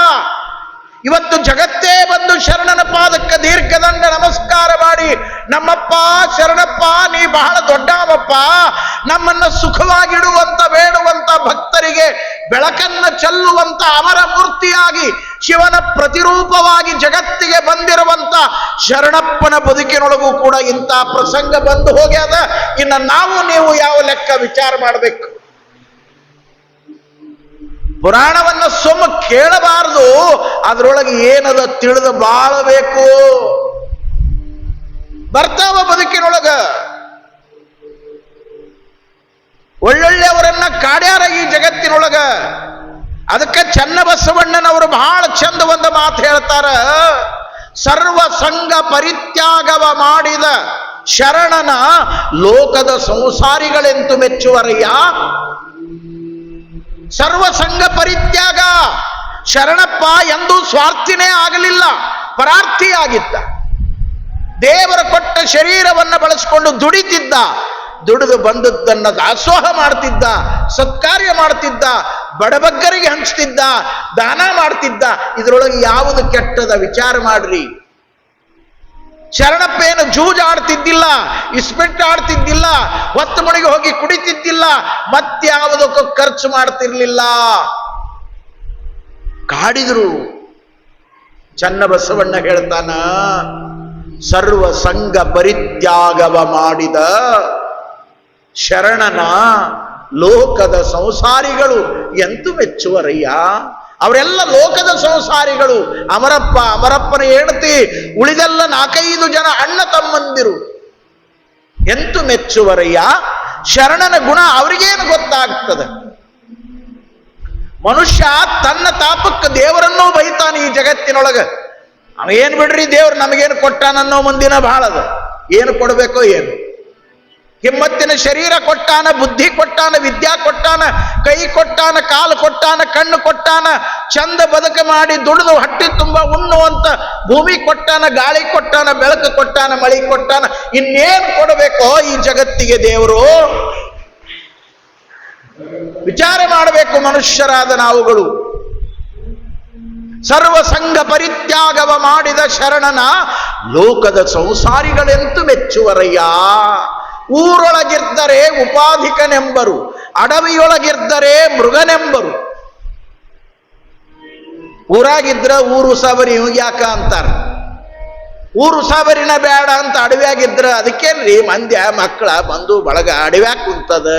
ಇವತ್ತು ಜಗತ್ತೇ ಬಂದು ಶರಣನ ಪಾದಕ್ಕೆ ದೀರ್ಘದಂಡ ನಮಸ್ಕಾರ ಮಾಡಿ, ನಮ್ಮಪ್ಪ ಶರಣಪ್ಪ, ನೀ ಬಹಳ ದೊಡ್ಡವಪ್ಪ, ನಮ್ಮನ್ನ ಸುಖವಾಗಿಡುವಂತ ಬೇಡುವಂತ ಭಕ್ತರಿಗೆ ಬೆಳಕನ್ನ ಚೆಲ್ಲುವಂತ ಅಮರ ಮೂರ್ತಿಯಾಗಿ ಶಿವನ ಪ್ರತಿರೂಪವಾಗಿ ಜಗತ್ತಿಗೆ ಬಂದಿರುವಂತ ಶರಣಪ್ಪನ ಬದುಕಿನೊಳಗೂ ಕೂಡ ಇಂಥ ಪ್ರಸಂಗ ಬಂದು ಹೋಗ್ಯದ. ಇನ್ನು ನಾವು ನೀವು ಯಾವ ಲೆಕ್ಕ ವಿಚಾರ ಮಾಡಬೇಕು? ಪುರಾಣವನ್ನ ಸುಮ್ಮ ಕೇಳಬಾರದು, ಅದರೊಳಗೆ ಏನದ ತಿಳಿದು ಬಾಳಬೇಕು. ಬರ್ತಾವ ಬದುಕಿನೊಳಗ. ಒಳ್ಳೊಳ್ಳೆಯವರನ್ನ ಕಾಡ್ಯಾರ ಈ ಜಗತ್ತಿನೊಳಗ. ಅದಕ್ಕೆ ಚನ್ನಬಸವಣ್ಣನವರು ಬಹಳ ಚಂದ ಒಂದು ಮಾತು ಹೇಳ್ತಾರ, ಸರ್ವ ಸಂಘ ಪರಿತ್ಯಾಗವ ಮಾಡಿದ ಶರಣನ ಲೋಕದ ಸಂಸಾರಿಗಳೆಂತು ಮೆಚ್ಚುವರಯ್ಯ. ಸರ್ವ ಸಂಘ ಪರಿತ್ಯಾಗ. ಶರಣಪ್ಪ ಎಂದೂ ಸ್ವಾರ್ಥಿನೇ ಆಗಲಿಲ್ಲ, ಪರಾರ್ಥಿಯಾಗಿದ್ದ. ದೇವರ ಕೊಟ್ಟ ಶರೀರವನ್ನು ಬಳಸಿಕೊಂಡು ದುಡಿತಿದ್ದ. ದುಡಿದು ಬಂದದ್ದನ್ನ ದಾಸೋಹ ಮಾಡ್ತಿದ್ದ, ಸತ್ಕಾರ್ಯ ಮಾಡ್ತಿದ್ದ, ಬಡಬಗ್ಗರಿಗೆ ಹಂಚ್ತಿದ್ದ, ದಾನ ಮಾಡ್ತಿದ್ದ. ಇದರೊಳಗೆ ಯಾವುದು ಕೆಟ್ಟದ ವಿಚಾರ ಮಾಡ್ರಿ. ಶರಣಪ್ಪ ಏನು ಜೂಜ್ ಆಡ್ತಿದ್ದಿಲ್ಲ, ಇಸ್ಪೆಟ್ ಆಡ್ತಿದ್ದಿಲ್ಲ, ಹೊತ್ತು ಮನೆಗೆ ಹೋಗಿ ಕುಡಿತಿದ್ದಿಲ್ಲ, ಮತ್ಯಾವುದಕ್ಕೂ ಖರ್ಚು ಮಾಡ್ತಿರ್ಲಿಲ್ಲ. ಕಾಡಿದ್ರು. ಚನ್ನಬಸವಣ್ಣ ಹೇಳ್ತಾನ, ಸರ್ವ ಸಂಘ ಪರಿತ್ಯಾಗವ ಮಾಡಿದ ಶರಣನ ಲೋಕದ ಸಂಸಾರಿಗಳು ಎಂತು ಮೆಚ್ಚುವರಯ್ಯ. ಅವರೆಲ್ಲ ಲೋಕದ ಸಂಸಾರಿಗಳು. ಅಮರಪ್ಪನ ಹೆಂಡತಿ, ಉಳಿದೆಲ್ಲ 4-5 ಜನ ಅಣ್ಣ ತಮ್ಮಂದಿರು. ಎಂತು ಮೆಚ್ಚುವರಯ್ಯ. ಶರಣನ ಗುಣ ಅವರಿಗೇನು ಗೊತ್ತಾಗ್ತದೆ? ಮನುಷ್ಯ ತನ್ನ ತಾಪಕ್ಕೆ ದೇವರನ್ನೂ ಬೈತಾನೆ ಈ ಜಗತ್ತಿನೊಳಗ. ಅವೇನ್ ಬಿಡ್ರಿ, ದೇವ್ರು ನಮಗೇನು ಕೊಟ್ಟಾನನ್ನೋ ಮುಂದಿನ ಬಹಳದ. ಏನು ಕೊಡಬೇಕೋ ಏನು. ಹಿಮ್ಮತ್ತಿನ ಶರೀರ ಕೊಟ್ಟಾನ, ಬುದ್ಧಿ ಕೊಟ್ಟಾನ, ವಿದ್ಯಾ ಕೊಟ್ಟಾನ, ಕೈ ಕೊಟ್ಟಾನ, ಕಾಲು ಕೊಟ್ಟಾನ, ಕಣ್ಣು ಕೊಟ್ಟಾನ, ಚಂದ ಬದುಕ ಮಾಡಿ ದುಡಿದು ಹೊಟ್ಟೆ ತುಂಬ ಉಣ್ಣುವಂತ ಭೂಮಿ ಕೊಟ್ಟಾನ, ಗಾಳಿ ಕೊಟ್ಟಾನ, ಬೆಳಕು ಕೊಟ್ಟಾನ, ಮಳಿ ಕೊಟ್ಟಾನ. ಇನ್ನೇನು ಕೊಡಬೇಕೋ ಈ ಜಗತ್ತಿಗೆ ದೇವರು? ವಿಚಾರ ಮಾಡಬೇಕು ಮನುಷ್ಯರಾದ ನಾವುಗಳು. ಸರ್ವ ಸಂಘ ಪರಿತ್ಯಾಗವ ಮಾಡಿದ ಶರಣನ ಲೋಕದ ಸಂಸಾರಿಗಳೆಂತು ಮೆಚ್ಚುವರಯ್ಯ. ಊರೊಳಗಿರ್ದರೆ ಉಪಾಧಿಕನೆಂಬರು, ಅಡವಿಯೊಳಗಿರ್ದರೆ ಮೃಗನೆಂಬರು. ಊರಾಗಿದ್ರ ಊರು ಸಬರಿ ಯಾಕ ಅಂತಾರ. ಊರು ಸಬರಿನ ಬೇಡ ಅಂತ ಅಡವ್ಯಾಗಿದ್ರ ಅದಕ್ಕೇನ್ರಿ ಮಂದ್ಯ ಮಕ್ಕಳ ಬಂದು ಬಳಗ ಅಡವ್ಯಾಗ ಕುಂತದ.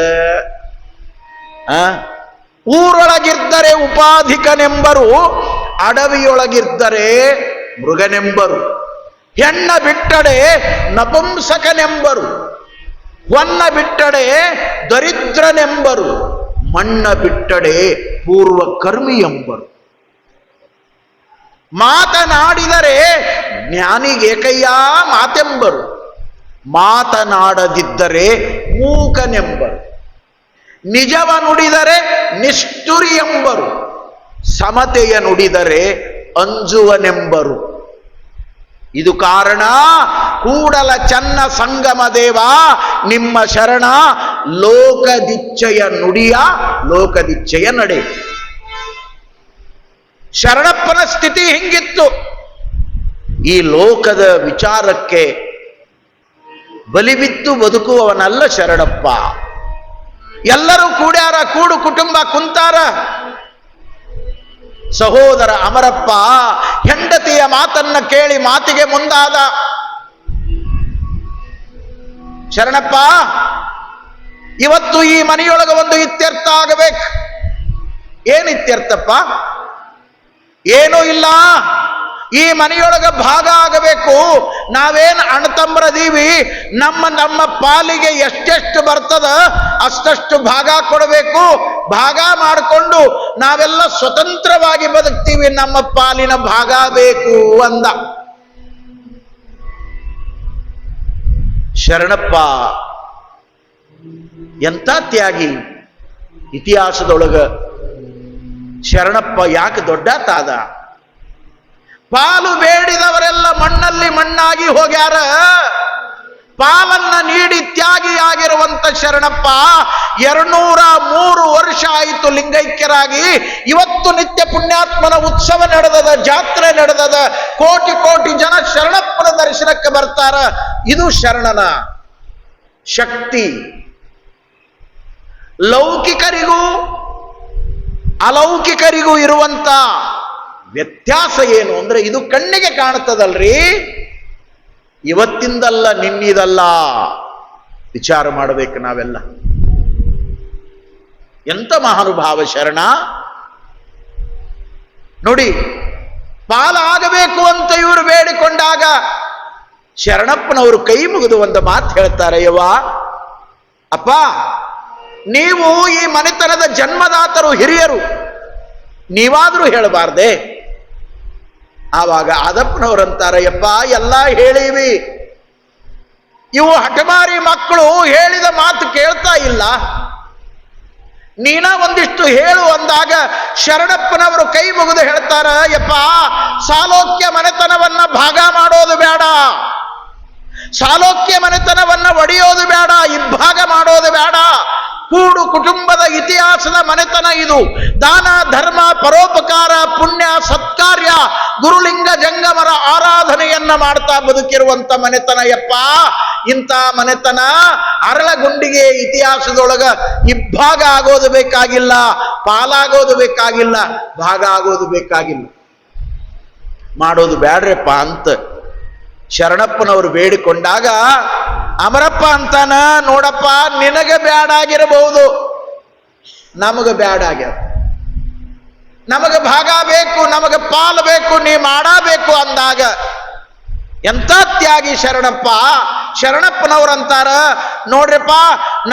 ಊರೊಳಗಿರ್ದರೆ ಉಪಾಧಿಕನೆಂಬರು, ಅಡವಿಯೊಳಗಿರ್ದರೆ ಮೃಗನೆಂಬರು. ಹೆಣ್ಣ ಬಿಟ್ಟಡೆ ನಪುಂಸಕನೆಂಬರು, ಹೊನ್ನ ಬಿಟ್ಟಡೆ ದರಿದ್ರನೆಂಬರು, ಮಣ್ಣ ಬಿಟ್ಟಡೆ ಪೂರ್ವ ಕರ್ಮಿ ಎಂಬರು. ಮಾತನಾಡಿದರೆ ಜ್ಞಾನಿಗೇಕಯ್ಯ ಮಾತೆಂಬರು, ಮಾತನಾಡದಿದ್ದರೆ ಮೂಕನೆಂಬರು. ನಿಜವ ನುಡಿದರೆ ನಿಷ್ಠುರಿ ಎಂಬರು, ಸಮತೆಯ ನುಡಿದರೆ ಅಂಜುವನೆಂಬರು. ಇದು ಕಾರಣ ಕೂಡಲ ಚನ್ನ ಸಂಗಮ ದೇವ ನಿಮ್ಮ ಶರಣ ಲೋಕದಿಚ್ಛೆಯ ನುಡಿಯ ಲೋಕದಿಚ್ಛೆಯ ನಡೆ. ಶರಣಪ್ಪನ ಸ್ಥಿತಿ ಹಿಂಗಿತ್ತು. ಈ ಲೋಕದ ವಿಚಾರಕ್ಕೆ ಬಲಿಬಿದ್ದು ಬದುಕುವವನಲ್ಲ ಶರಣಪ್ಪ. ಎಲ್ಲರೂ ಕೂಡ್ಯಾರ, ಕೂಡು ಕುಟುಂಬ ಕುಂತಾರ. ಸಹೋದರ ಅಮರಪ್ಪ ಹೆಂಡತಿಯ ಮಾತನ್ನ ಕೇಳಿ ಮಾತಿಗೆ ಮುಂದಾದ. ಶರಣಪ್ಪ, ಇವತ್ತು ಈ ಮನೆಯೊಳಗ ಒಂದು ಇತ್ಯರ್ಥ ಆಗಬೇಕು. ಏನು ಇತ್ಯರ್ಥಪ್ಪ? ಏನೂ ಇಲ್ಲ. ಈ ಮನೆಯೊಳಗ ಭಾಗ ಆಗಬೇಕು. ನಾವೇನು ಅಣ್ಣತಮ್ಮರದೀವಿ, ನಮ್ಮ ಪಾಲಿಗೆ ಎಷ್ಟೆಷ್ಟು ಬರ್ತದ ಅಷ್ಟಷ್ಟು ಭಾಗ ಕೊಡಬೇಕು. ಭಾಗ ಮಾಡಿಕೊಂಡು ನಾವೆಲ್ಲ ಸ್ವತಂತ್ರವಾಗಿ ಬದುಕ್ತೀವಿ. ನಮ್ಮ ಪಾಲಿನ ಭಾಗ ಬೇಕು ಅಂದ. ಶರಣಪ್ಪ ಎಂಥ ತ್ಯಾಗಿ. ಇತಿಹಾಸದೊಳಗ ಶರಣಪ್ಪ ಯಾಕೆ ದೊಡ್ಡತಾದ? ಪಾಲು ಬೇಡಿದವರೆಲ್ಲ ಮಣ್ಣಲ್ಲಿ ಮಣ್ಣಾಗಿ ಹೋಗ್ಯಾರ. ಪಾಲನ್ನ ನೀಡಿ ತ್ಯಾಗಿಯಾಗಿರುವಂತ ಶರಣಪ್ಪ 203 ವರ್ಷ ಆಯಿತು ಲಿಂಗೈಕ್ಯರಾಗಿ. ಇವತ್ತು ನಿತ್ಯ ಪುಣ್ಯಾತ್ಮನ ಉತ್ಸವ ನಡೆದದ, ಜಾತ್ರೆ ನಡೆದದ, ಕೋಟಿ ಕೋಟಿ ಜನ ಶರಣಪ್ಪನ ದರ್ಶನಕ್ಕೆ ಬರ್ತಾರ. ಇದು ಶರಣನ ಶಕ್ತಿ. ಲೌಕಿಕರಿಗೂ ಅಲೌಕಿಕರಿಗೂ ಇರುವಂತ ವ್ಯತ್ಯಾಸ ಏನು ಅಂದ್ರೆ ಇದು ಕಣ್ಣಿಗೆ ಕಾಣುತ್ತದಲ್ರಿ, ಇವತ್ತಿಂದಲ್ಲ ನಿನ್ನಿದಲ್ಲ. ವಿಚಾರ ಮಾಡಬೇಕು ನಾವೆಲ್ಲ. ಎಂತ ಮಹಾನುಭಾವ ಶರಣ ನೋಡಿ. ಪಾಲಾಗಬೇಕು ಅಂತ ಇವರು ಬೇಡಿಕೊಂಡಾಗ ಶರಣಪ್ಪನವರು ಕೈ ಮುಗಿದು ಒಂದು ಮಾತು ಹೇಳ್ತಾರೆ, ಯವ್ವ ಅಪ್ಪ, ನೀವು ಈ ಮನೆತನದ ಜನ್ಮದಾತರು, ಹಿರಿಯರು, ನೀವಾದ್ರೂ ಹೇಳಬಾರ್ದೆ? ಆವಾಗ ಆದಪ್ಪನವರಂತಾರೆ, ಯಪ್ಪ ಎಲ್ಲ ಹೇಳೀವಿ, ಇವು ಹಠಮಾರಿ ಮಕ್ಕಳು ಹೇಳಿದ ಮಾತು ಕೇಳ್ತಾ ಇಲ್ಲ, ನೀನ ಒಂದಿಷ್ಟು ಹೇಳು ಅಂದಾಗ ಶರಣಪ್ಪನವರು ಕೈ ಮುಗಿದು ಹೇಳ್ತಾರ, ಯಪ್ಪ ಸಾಲೋಕ್ಯ ಮನೆತನವನ್ನ ಭಾಗ ಮಾಡೋದು ಬೇಡ, ಸಾಲೋಕ್ಯ ಮನೆತನವನ್ನ ಒಡೆಯೋದು ಬೇಡ, ಇಬ್ಬಾಗ ಮಾಡೋದು ಬೇಡ. ಕೂಡು ಕುಟುಂಬದ ಇತಿಹಾಸದ ಮನೆತನ ಇದು. ದಾನ ಧರ್ಮ ಪರೋಪಕಾರ ಪುಣ್ಯ ಸತ್ಕಾರ್ಯ ಗುರುಲಿಂಗ ಜಂಗಮರ ಆರಾಧನೆಯನ್ನ ಮಾಡ್ತಾ ಬದುಕಿರುವಂತ ಮನೆತನ ಯಪ್ಪ. ಇಂಥ ಮನೆತನ ಅರಳಗುಂಡಿಗೆ ಇತಿಹಾಸದೊಳಗ ಇಬ್ಬಾಗ ಆಗೋದು ಬೇಕಾಗಿಲ್ಲ, ಪಾಲಾಗೋದು ಬೇಕಾಗಿಲ್ಲ, ಭಾಗ ಆಗೋದು ಬೇಕಾಗಿಲ್ಲ, ಮಾಡೋದು ಬ್ಯಾಡ್ರಪ್ಪ ಅಂತ ಶರಣಪ್ಪನವರು ಬೇಡಿಕೊಂಡಾಗ ಅಮರಪ್ಪ ಅಂತಾನ, ನೋಡಪ್ಪ ನಿನಗೆ ಬ್ಯಾಡಾಗಿರಬಹುದು, ನಮಗ ಬ್ಯಾಡಾಗ್ಯಾರ, ನಮಗ ಭಾಗ ಬೇಕು, ನಮಗ ಪಾಲು ಬೇಕು, ನೀ ಮಾಡಬೇಕು ಅಂದಾಗ ಎಂತ ತ್ಯಾಗಿ ಶರಣಪ್ಪ. ಶರಣಪ್ಪನವರಂತಾರ, ನೋಡ್ರಪ್ಪ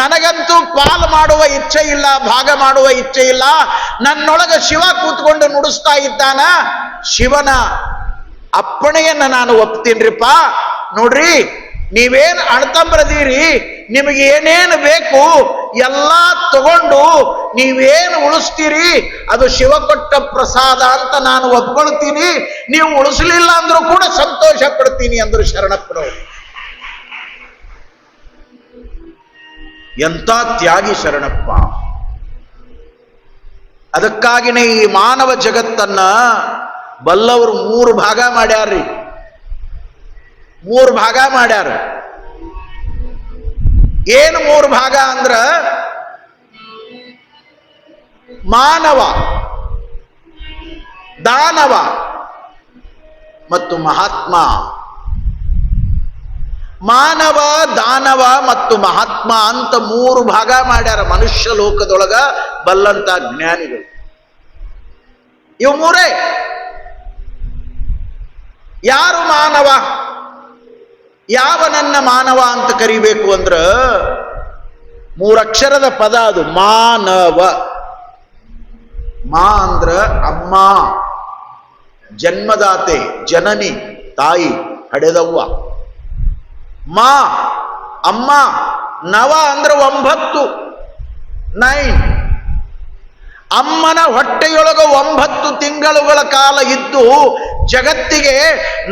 ನನಗಂತೂ ಪಾಲು ಮಾಡುವ ಇಚ್ಛೆ ಇಲ್ಲ, ಭಾಗ ಮಾಡುವ ಇಚ್ಛೆ ಇಲ್ಲ, ನನ್ನೊಳಗ ಶಿವ ಕೂತ್ಕೊಂಡು ನುಡಿಸ್ತಾ ಇದ್ದಾನ, ಶಿವನ ಅಪ್ಪಣೆಯನ್ನ ನಾನು ಒಪ್ತೀನ್ರಿಪ್ಪ. ನೋಡ್ರಿ ನೀವೇನ್ ಅಣ್ತಂಬ್ರದೀರಿ, ನಿಮಗೆ ಏನೇನು ಬೇಕು ಎಲ್ಲ ತಗೊಂಡು ನೀವೇನು ಉಳಿಸ್ತೀರಿ ಅದು ಶಿವ ಕೊಟ್ಟ ಪ್ರಸಾದ ಅಂತ ನಾನು ಒಪ್ಕೊಳ್ತೀನಿ, ನೀವು ಉಳಿಸ್ಲಿಲ್ಲ ಅಂದ್ರೂ ಕೂಡ ಸಂತೋಷ ಪಡ್ತೀನಿ ಅಂದ್ರು ಶರಣಪ್ಪನವರು. ಎಂತ ತ್ಯಾಗಿ ಶರಣಪ್ಪ. ಅದಕ್ಕಾಗಿನೇ ಈ ಮಾನವ ಜಗತ್ತನ್ನ ಬಲ್ಲವರು 3 ಭಾಗ ಮಾಡ್ಯಾರ್ರಿ, 3 ಭಾಗ ಮಾಡ್ಯಾರ. ಏನು 3 ಭಾಗ ಅಂದ್ರ ಮಾನವ, ದಾನವ ಮತ್ತು ಮಹಾತ್ಮ. ಮಾನವ, ದಾನವ ಮತ್ತು ಮಹಾತ್ಮ ಅಂತ 3 ಭಾಗ ಮಾಡ್ಯಾರ ಮನುಷ್ಯ ಲೋಕದೊಳಗ ಬಲ್ಲಂತ ಜ್ಞಾನಿಗಳು. ಇವು 3. ಯಾರು ಮಾನವ? ಯಾವನನ್ನ ಮಾನವ ಅಂತ ಕರಿಬೇಕು ಅಂದ್ರ 3 ಅಕ್ಷರದ ಪದ ಅದು, ಮಾನವ. ಮಾ ಅಂದ್ರ ಅಮ್ಮ, ಜನ್ಮದಾತೆ, ಜನನಿ, ತಾಯಿ, ಹಡೆದವ್ವ. ಮಾ ಅಮ್ಮ. ನವ ಅಂದ್ರ 9, 9. ಅಮ್ಮನ ಹೊಟ್ಟೆಯೊಳಗ 9 ತಿಂಗಳುಗಳ ಕಾಲ ಇದ್ದು ಜಗತ್ತಿಗೆ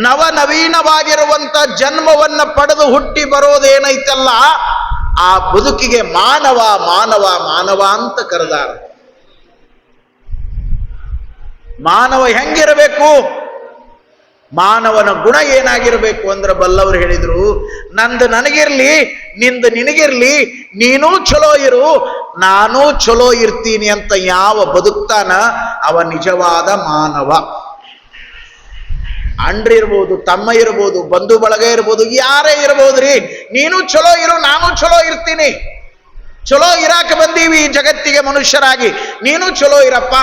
ನವನವೀನವಾಗಿರುವಂತ ಜನ್ಮವನ್ನ ಪಡೆದು ಹುಟ್ಟಿ ಬರೋದೇನೈತಲ್ಲ, ಆ ಬದುಕಿಗೆ ಮಾನವ ಮಾನವ ಮಾನವ ಅಂತ ಕರೆದಾರ. ಮಾನವ ಹೆಂಗಿರಬೇಕು? ಮಾನವನ ಗುಣ ಏನಾಗಿರಬೇಕು ಅಂದ್ರೆ ಬಲ್ಲವರು ಹೇಳಿದ್ರು, ನಂದು ನನಗಿರ್ಲಿ, ನಿಂದು ನಿನಗಿರ್ಲಿ, ನೀನೂ ಚಲೋ ಇರು, ನಾನೂ ಚಲೋ ಇರ್ತೀನಿ ಅಂತ ಯಾವ ಬದುಕ್ತಾನ ಅವ ನಿಜವಾದ ಮಾನವ. ಅಂಡ್ರಿ ಇರ್ಬೋದು, ತಮ್ಮ ಇರ್ಬೋದು, ಬಂಧು ಬಳಗ ಇರ್ಬೋದು, ಯಾರೇ ಇರ್ಬೋದ್ರಿ, ನೀನು ಚಲೋ ಇರು, ನಾನು ಚಲೋ ಇರ್ತೀನಿ, ಚಲೋ ಇರಾಕ ಬಂದೀವಿ ಈ ಜಗತ್ತಿಗೆ ಮನುಷ್ಯರಾಗಿ, ನೀನು ಚಲೋ ಇರಪ್ಪ,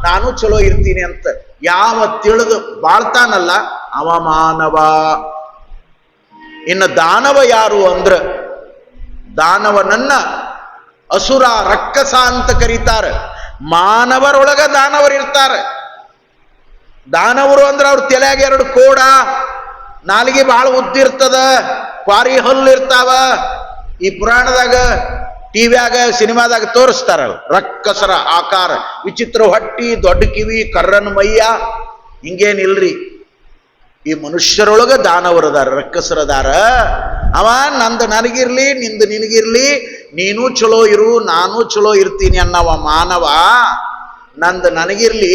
ನಾನು ಚಲೋ ಇರ್ತೀನಿ ಅಂತ ಯಾವ ತಿಳಿದು ಬಾಳ್ತಾನಲ್ಲ ಅವ ಮಾನವ. ಇನ್ನು ದಾನವ ಯಾರು ಅಂದ್ರ, ದಾನವನನ್ನ ಅಸುರ ರಕ್ಕಸ ಅಂತ ಕರೀತಾರೆ. ಮಾನವರೊಳಗ ದಾನವರು ಇರ್ತಾರೆ. ದಾನವರು ಅಂದ್ರೆ ಅವ್ರ ತಲೆಯಾಗ 2 ಕೋಡ, ನಾಲಿಗೆ ಬಹಳ ಉದ್ದಿರ್ತದ, ಕ್ವಾರಿ ಹಲ್ಲು ಇರ್ತಾವ. ಈ ಪುರಾಣದಾಗ ಟಿವಿಯಾಗ ಸಿನಿಮಾದಾಗ ತೋರಿಸ್ತಾರಲ್ಲ, ರಕ್ಕಸರ ಆಕಾರ, ವಿಚಿತ್ರ ಹೊಟ್ಟಿ, ದೊಡ್ಡ ಕಿವಿ, ಕರ್ರನ ಮಯ್ಯ. ಹಿಂಗೇನಿಲ್ರಿ. ಈ ಮನುಷ್ಯರೊಳಗ ದಾನವರದಾರ, ರಕ್ಕಸರದಾರ. ಅವ ನಂದು ನನಗಿರ್ಲಿ, ನಿಂದು ನಿನಗಿರ್ಲಿ, ನೀನು ಚಲೋ ಇರು, ನಾನು ಚಲೋ ಇರ್ತೀನಿ ಅನ್ನವ ಮಾನವ. ನಂದು ನನಗಿರ್ಲಿ,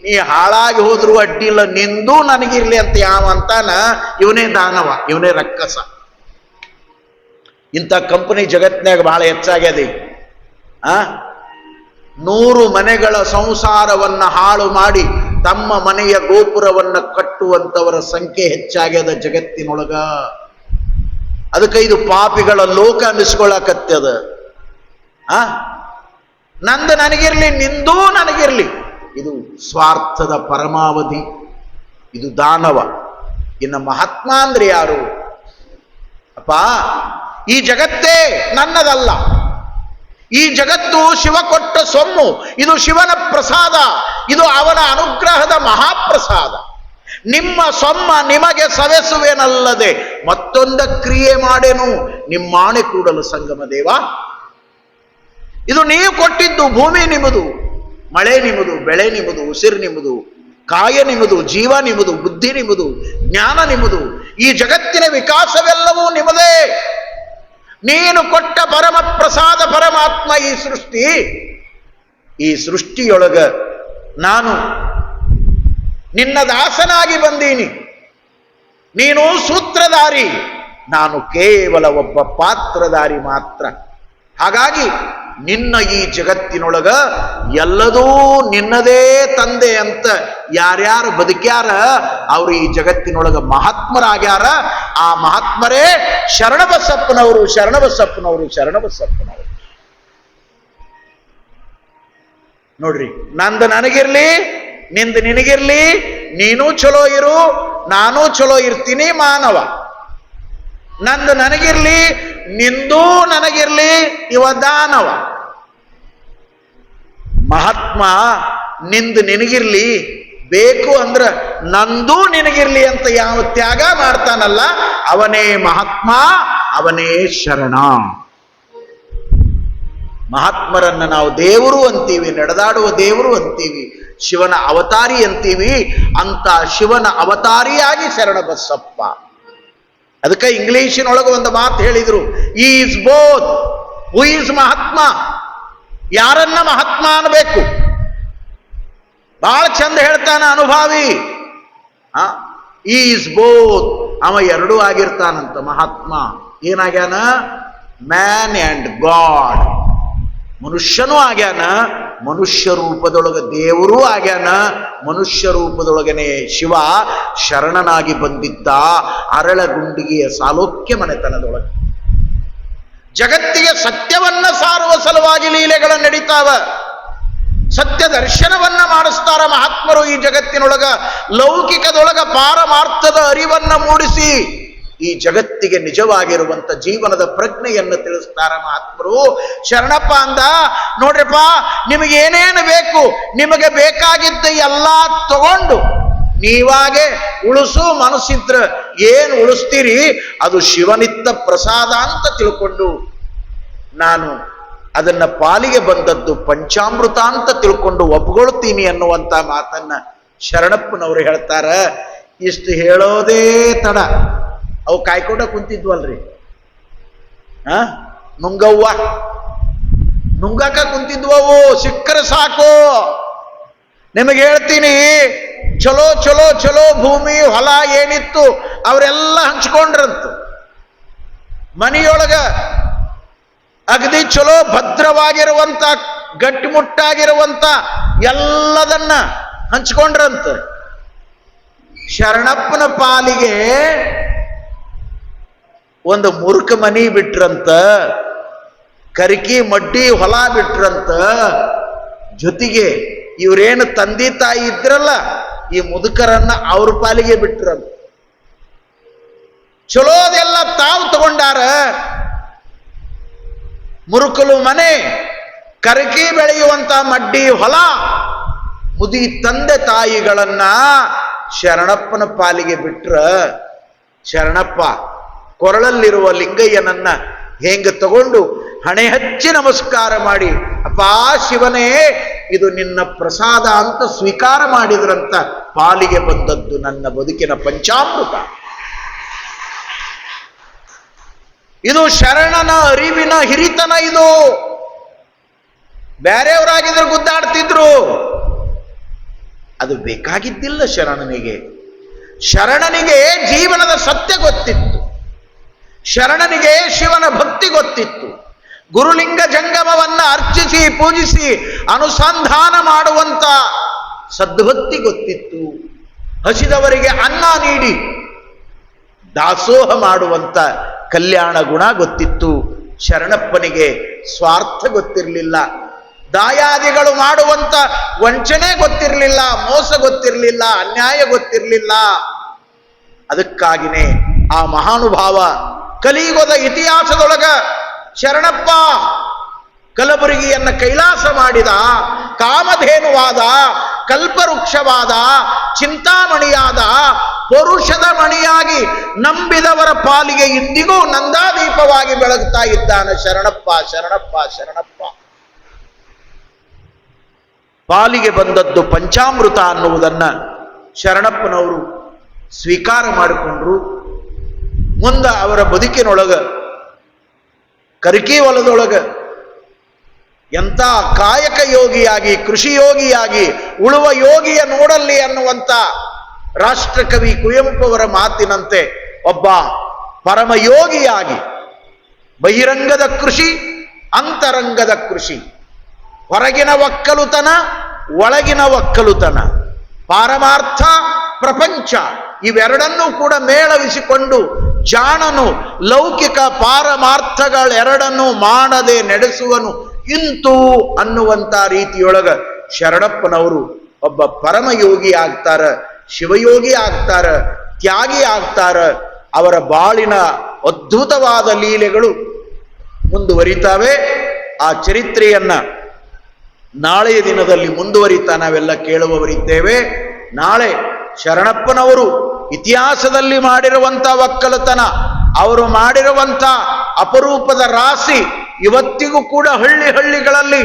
ನೀ ಹಾಳಾಗಿ ಹೋದ್ರು ಅಡ್ಡಿಲ್ಲ, ನಿಂದು ನನಗಿರ್ಲಿ ಅಂತ ಯಾವ ಅಂತಾನ, ಇವನೇ ದಾನವ, ಇವನೇ ರಕ್ಕಸ. ಇಂಥ ಕಂಪನಿ ಜಗತ್ತಿನಾಗ ಬಹಳ ಹೆಚ್ಚಾಗ್ಯದ. 100 ಮನೆಗಳ ಸಂಸಾರವನ್ನ ಹಾಳು ಮಾಡಿ ತಮ್ಮ ಮನೆಯ ಗೋಪುರವನ್ನ ಕಟ್ಟುವಂತವರ ಸಂಖ್ಯೆ ಹೆಚ್ಚಾಗ್ಯದ ಜಗತ್ತಿನೊಳಗ. ಅದಕ್ಕೆ ಇದು ಪಾಪಿಗಳ ಲೋಕ ಅನ್ನಿಸ್ಕೊಳಕತ್ತದ. ನಂದು ನನಗಿರ್ಲಿ, ನಿಂದೂ ನನಗಿರ್ಲಿ, ಇದು ಸ್ವಾರ್ಥದ ಪರಮಾವಧಿ, ಇದು ದಾನವ. ಇನ್ನು ಮಹಾತ್ಮ ಅಂದ್ರೆ ಯಾರು? ಅಪ್ಪ, ಈ ಜಗತ್ತೇ ನನ್ನದಲ್ಲ, ಈ ಜಗತ್ತು ಶಿವ ಕೊಟ್ಟ ಸೊಮ್ಮು, ಇದು ಶಿವನ ಪ್ರಸಾದ, ಇದು ಅವನ ಅನುಗ್ರಹದ ಮಹಾಪ್ರಸಾದ. ನಿಮ್ಮ ಸೊಮ್ಮ ನಿಮಗೆ ಸವೆಸುವೆನಲ್ಲದೆ ಮತ್ತೊಂದ ಕ್ರಿಯೆ ಮಾಡೆನು, ನಿಮ್ಮಾಣೆ ಕೂಡಲು ಸಂಗಮ ದೇವ. ಇದು ನೀವು ಕೊಟ್ಟಿದ್ದು. ಭೂಮಿ ನಿಮ್ಮದು, ಮಳೆ ನಿಮ್ಮದು, ಬೆಳೆ ನಿಮ್ಮದು, ಉಸಿರು ನಿಮ್ಮದು, ಕಾಯ ನಿಮ್ಮದು, ಜೀವ ನಿಮ್ಮದು, ಬುದ್ಧಿ ನಿಮ್ಮದು, ಜ್ಞಾನ ನಿಮ್ಮದು. ಈ ಜಗತ್ತಿನ ವಿಕಾಸವೆಲ್ಲವೂ ನಿಮ್ಮದೇ. ನೀನು ಕೊಟ್ಟ ಪರಮ ಪ್ರಸಾದ ಪರಮಾತ್ಮ ಈ ಸೃಷ್ಟಿ. ಈ ಸೃಷ್ಟಿಯೊಳಗ ನಾನು ನಿನ್ನ ದಾಸನಾಗಿ ಬಂದೀನಿ. ನೀನು ಸೂತ್ರಧಾರಿ, ನಾನು ಕೇವಲ ಒಬ್ಬ ಪಾತ್ರಧಾರಿ ಮಾತ್ರ. ಹಾಗಾಗಿ ನಿನ್ನ ಈ ಜಗತ್ತಿನೊಳಗ ಎಲ್ಲದೂ ನಿನ್ನದೇ ತಂದೆ ಅಂತ ಯಾರ್ಯಾರು ಬದುಕ್ಯಾರ ಅವರು ಈ ಜಗತ್ತಿನೊಳಗ ಮಹಾತ್ಮರಾಗ್ಯಾರ. ಆ ಮಹಾತ್ಮರೇ ಶರಣಬಸಪ್ಪನವರು, ಶರಣಬಸಪ್ಪನವರು, ಶರಣಬಸಪ್ಪನವರು. ನೋಡ್ರಿ, ನಂದು ನನಗಿರ್ಲಿ, ನಿಂದು ನಿನಗಿರ್ಲಿ, ನೀನು ಚಲೋ ಇರು, ನಾನು ಚಲೋ ಇರ್ತೀನಿ ಮಾನವ. ನಂದು ನನಗಿರ್ಲಿ, ನಿಂದೂ ನನಗಿರ್ಲಿ, ಇವ ದಾನವ. ಮಹಾತ್ಮ ನಿಂದು ನಿನಗಿರ್ಲಿ, ಬೇಕು ಅಂದ್ರ ನಂದೂ ನಿನಗಿರ್ಲಿ ಅಂತ ಯಾವ ತ್ಯಾಗ ಮಾಡ್ತಾನಲ್ಲ ಅವನೇ ಮಹಾತ್ಮ, ಅವನೇ ಶರಣ. ಮಹಾತ್ಮರನ್ನ ನಾವು ದೇವರು ಅಂತೀವಿ, ನಡೆದಾಡುವ ದೇವರು ಅಂತೀವಿ, ಶಿವನ ಅವತಾರಿ ಅಂತೀವಿ. ಅಂತ ಶಿವನ ಅವತಾರಿಯಾಗಿ ಶರಣಬಸಪ್ಪ. ಅದಕ್ಕೆ ಇಂಗ್ಲಿಷಿನೊಳಗೆ ಒಂದು ಮಾತು ಹೇಳಿದ್ರು, is both. Who is Mahatma? ಯಾರನ್ನ ಮಹಾತ್ಮ ಅನ್ಬೇಕು? ಬಹಳ ಚಂದ ಹೇಳ್ತಾನ ಅನುಭಾವಿ. ಈಸ್ ಬೋತ್, ಅವ ಎರಡೂ ಆಗಿರ್ತಾನಂತ ಮಹಾತ್ಮ. ಏನಾಗ್ಯಾನ? Man and god. ಮನುಷ್ಯನೂ ಆಗ್ಯಾನ, ಮನುಷ್ಯ ರೂಪದೊಳಗ ದೇವರೂ ಆಗ್ಯಾನ, ಮನುಷ್ಯ ರೂಪದೊಳಗನೆ ಶಿವ ಶರಣನಾಗಿ ಬಂದಿದ್ದ ಅರಳಗುಂಡಿಗೆಯ ಸಾಲೋಕ್ಯ ಮನೆತನದೊಳಗೆ. ಜಗತ್ತಿಗೆ ಸತ್ಯವನ್ನ ಸಾರುವ ಸಲುವಾಗಿ ಲೀಲೆಗಳ ನಡೀತಾವ. ಸತ್ಯ ದರ್ಶನವನ್ನ ಮಾಡಿಸ್ತಾರ ಮಹಾತ್ಮರು ಈ ಜಗತ್ತಿನೊಳಗ. ಲೌಕಿಕದೊಳಗ ಪಾರಮಾರ್ಥದ ಅರಿವನ್ನ ಮೂಡಿಸಿ ಈ ಜಗತ್ತಿಗೆ ನಿಜವಾಗಿರುವಂತ ಜೀವನದ ಪ್ರಜ್ಞೆಯನ್ನು ತಿಳಿಸ್ತಾರ ಮಹಾತ್ಮರು. ಶರಣಪ್ಪ ಅಂದ, ನೋಡ್ರಪ್ಪ, ನಿಮಗೆ ಏನೇನು ಬೇಕು, ನಿಮಗೆ ಬೇಕಾಗಿದ್ದ ಎಲ್ಲ ತಗೊಂಡು ನೀವಾಗೆ ಉಳಿಸು. ಮನಸ್ಸಿದ್ರ ಏನು ಉಳಿಸ್ತೀರಿ ಅದು ಶಿವನಿತ್ತ ಪ್ರಸಾದ ಅಂತ ತಿಳ್ಕೊಂಡು ನಾನು ಅದನ್ನ ಪಾಲಿಗೆ ಬಂದದ್ದು ಪಂಚಾಮೃತ ಅಂತ ತಿಳ್ಕೊಂಡು ಒಪ್ಕೊಳ್ತೀನಿ ಅನ್ನುವಂತ ಮಾತನ್ನ ಶರಣಪ್ಪನವರು ಹೇಳ್ತಾರ. ಇಷ್ಟು ಹೇಳೋದೇ ತಡ, ಅವು ಕಾಯ್ಕೊಂಡ ಕುಂತಿದ್ವಲ್ರಿ. ನುಂಗವ್ವ ನುಂಗಕ ಕುಂತಿದ್ವವು, ಸಿಕ್ಕರೆ ಸಾಕು. ನಿಮಗೆ ಹೇಳ್ತೀನಿ, ಚಲೋ ಚಲೋ ಚಲೋ ಭೂಮಿ ಹೊಲ ಏನಿತ್ತು ಅವರೆಲ್ಲ ಹಂಚ್ಕೊಂಡ್ರಂತ. ಮನೆಯೊಳಗ ಅಗದಿ ಚಲೋ ಭದ್ರವಾಗಿರುವಂತ ಗಟ್ಟಿಮುಟ್ಟಾಗಿರುವಂತ ಎಲ್ಲದನ್ನ ಹಂಚ್ಕೊಂಡ್ರಂತ. ಶರಣಪ್ಪನ ಪಾಲಿಗೆ ಒಂದು ಮುರುಕ ಮನಿ ಬಿಟ್ರಂತ, ಕರಿಕಿ ಮಡ್ಡಿ ಹೊಲ ಬಿಟ್ರಂತ. ಜೊತೆಗೆ ಇವ್ರೇನು ತಂದೆ ತಾಯಿ ಇದ್ರಲ್ಲ ಈ ಮುದುಕರನ್ನ ಅವ್ರ ಪಾಲಿಗೆ ಬಿಟ್ರಂತ. ಚಲೋದೆಲ್ಲ ತಾವು ತಗೊಂಡಾರ. ಮುರುಕಲು ಮನೆ, ಕರಕಿ ಬೆಳೆಯುವಂತ ಮಡ್ಡಿ ಹೊಲ, ಮುದಿ ತಂದೆ ತಾಯಿಗಳನ್ನ ಶರಣಪ್ಪನ ಪಾಲಿಗೆ ಬಿಟ್ರ. ಶರಣಪ್ಪ ಕೊರಳಲ್ಲಿರುವ ಲಿಂಗಯ್ಯನನ್ನ ಹೆಂಗ ತಗೊಂಡು ಹಣೆ ಹಚ್ಚಿ ನಮಸ್ಕಾರ ಮಾಡಿ, ಅಪ್ಪಾ ಶಿವನೇ ಇದು ನಿನ್ನ ಪ್ರಸಾದ ಅಂತ ಸ್ವೀಕಾರ ಮಾಡಿದ್ರಂತ ಪಾಲಿಗೆ ಬಂದದ್ದು ನನ್ನ ಬದುಕಿನ ಪಂಚಾಮೃತ. ಇದು ಶರಣನ ಅರಿವಿನ ಹಿರಿತನ. ಇದು ಬೇರೆಯವರಾಗಿದ್ರೆ ಗುದ್ದಾಡ್ತಿದ್ರು, ಅದು ಬೇಕಾಗಿದ್ದಿಲ್ಲ ಶರಣನಿಗೆ. ಶರಣನಿಗೆ ಜೀವನದ ಸತ್ಯ ಗೊತ್ತಿತ್ತು, ಶರಣನಿಗೆ ಶಿವನ ಭಕ್ತಿ ಗೊತ್ತಿತ್ತು, ಗುರುಲಿಂಗ ಜಂಗಮವನ್ನ ಅರ್ಚಿಸಿ ಪೂಜಿಸಿ ಅನುಸಂಧಾನ ಮಾಡುವಂತ ಸದ್ಭಕ್ತಿ ಗೊತ್ತಿತ್ತು, ಹಸಿದವರಿಗೆ ಅನ್ನ ನೀಡಿ ದಾಸೋಹ ಮಾಡುವಂತ ಕಲ್ಯಾಣ ಗುಣ ಗೊತ್ತಿತ್ತು. ಶರಣಪ್ಪನಿಗೆ ಸ್ವಾರ್ಥ ಗೊತ್ತಿರಲಿಲ್ಲ, ದಾಯಾದಿಗಳು ಮಾಡುವಂತ ವಂಚನೆ ಗೊತ್ತಿರಲಿಲ್ಲ, ಮೋಸ ಗೊತ್ತಿರಲಿಲ್ಲ, ಅನ್ಯಾಯ ಗೊತ್ತಿರಲಿಲ್ಲ. ಅದಕ್ಕಾಗಿನೇ ಆ ಮಹಾನುಭಾವ ಕಲಿಯುಗದ ಇತಿಹಾಸದೊಳಗ ಶರಣಪ್ಪ ಕಲಬುರಗಿಯನ್ನ ಕೈಲಾಸ ಮಾಡಿದ, ಕಾಮಧೇನುವಾದ, ಕಲ್ಪವೃಕ್ಷವಾದ, ಚಿಂತಾಮಣಿಯಾದ, ಪೌರುಷದ ಮಣಿಯಾಗಿ ನಂಬಿದವರ ಪಾಲಿಗೆ ಇಂದಿಗೂ ನಂದಾದೀಪವಾಗಿ ಬೆಳಗ್ತಾ ಇದ್ದಾನೆ ಶರಣಪ್ಪ. ಶರಣಪ್ಪ ಶರಣಪ್ಪ ಪಾಲಿಗೆ ಬಂದದ್ದು ಪಂಚಾಮೃತ ಅನ್ನುವುದನ್ನ ಶರಣಪ್ಪನವರು ಸ್ವೀಕಾರ ಮಾಡಿಕೊಂಡ್ರು. ಮುಂದ ಅವರ ಬದುಕಿನೊಳಗ ಕರಿಕಿ ಹೊಲದೊಳಗ ಎಂಥ ಕಾಯಕ ಯೋಗಿಯಾಗಿ, ಕೃಷಿ ಯೋಗಿಯಾಗಿ, ಉಳುವ ಯೋಗಿಯ ನೋಡಲ್ಲಿ ಅನ್ನುವಂಥ ರಾಷ್ಟ್ರಕವಿ ಕುವೆಂಪು ಅವರ ಮಾತಿನಂತೆ ಒಬ್ಬ ಪರಮಯೋಗಿಯಾಗಿ ಬಹಿರಂಗದ ಕೃಷಿ, ಅಂತರಂಗದ ಕೃಷಿ, ಹೊರಗಿನ ಒಕ್ಕಲುತನ, ಒಳಗಿನ ಒಕ್ಕಲುತನ, ಪಾರಮಾರ್ಥ, ಪ್ರಪಂಚ ಇವೆರಡನ್ನೂ ಕೂಡ ಮೇಳವಿಸಿಕೊಂಡು ಜಾಣನು ಲೌಕಿಕ ಪಾರಮಾರ್ಥಗಳೆರಡನ್ನೂ ಮಾಡದೆ ನಡೆಸುವನು ಇಂತು ಅನ್ನುವಂಥ ರೀತಿಯೊಳಗ ಶರಣಪ್ಪನವರು ಒಬ್ಬ ಪರಮಯೋಗಿ ಆಗ್ತಾರ, ಶಿವಯೋಗಿ ಆಗ್ತಾರ, ತ್ಯಾಗಿ ಆಗ್ತಾರ. ಅವರ ಬಾಳಿನ ಅದ್ಭುತವಾದ ಲೀಲೆಗಳು ಮುಂದುವರಿತಾವೆ. ಆ ಚರಿತ್ರೆಯನ್ನ ನಾಳೆಯ ದಿನದಲ್ಲಿ ಮುಂದುವರಿತಾ ನಾವೆಲ್ಲ ಕೇಳುವವರಿದ್ದೇವೆ. ನಾಳೆ ಶರಣಪ್ಪನವರು ಇತಿಹಾಸದಲ್ಲಿ ಮಾಡಿರುವಂತ ಒಕ್ಕಲತನ, ಅವರು ಮಾಡಿರುವಂತ ಅಪರೂಪದ ರಾಶಿ ಇವತ್ತಿಗೂ ಕೂಡ ಹಳ್ಳಿ ಹಳ್ಳಿಗಳಲ್ಲಿ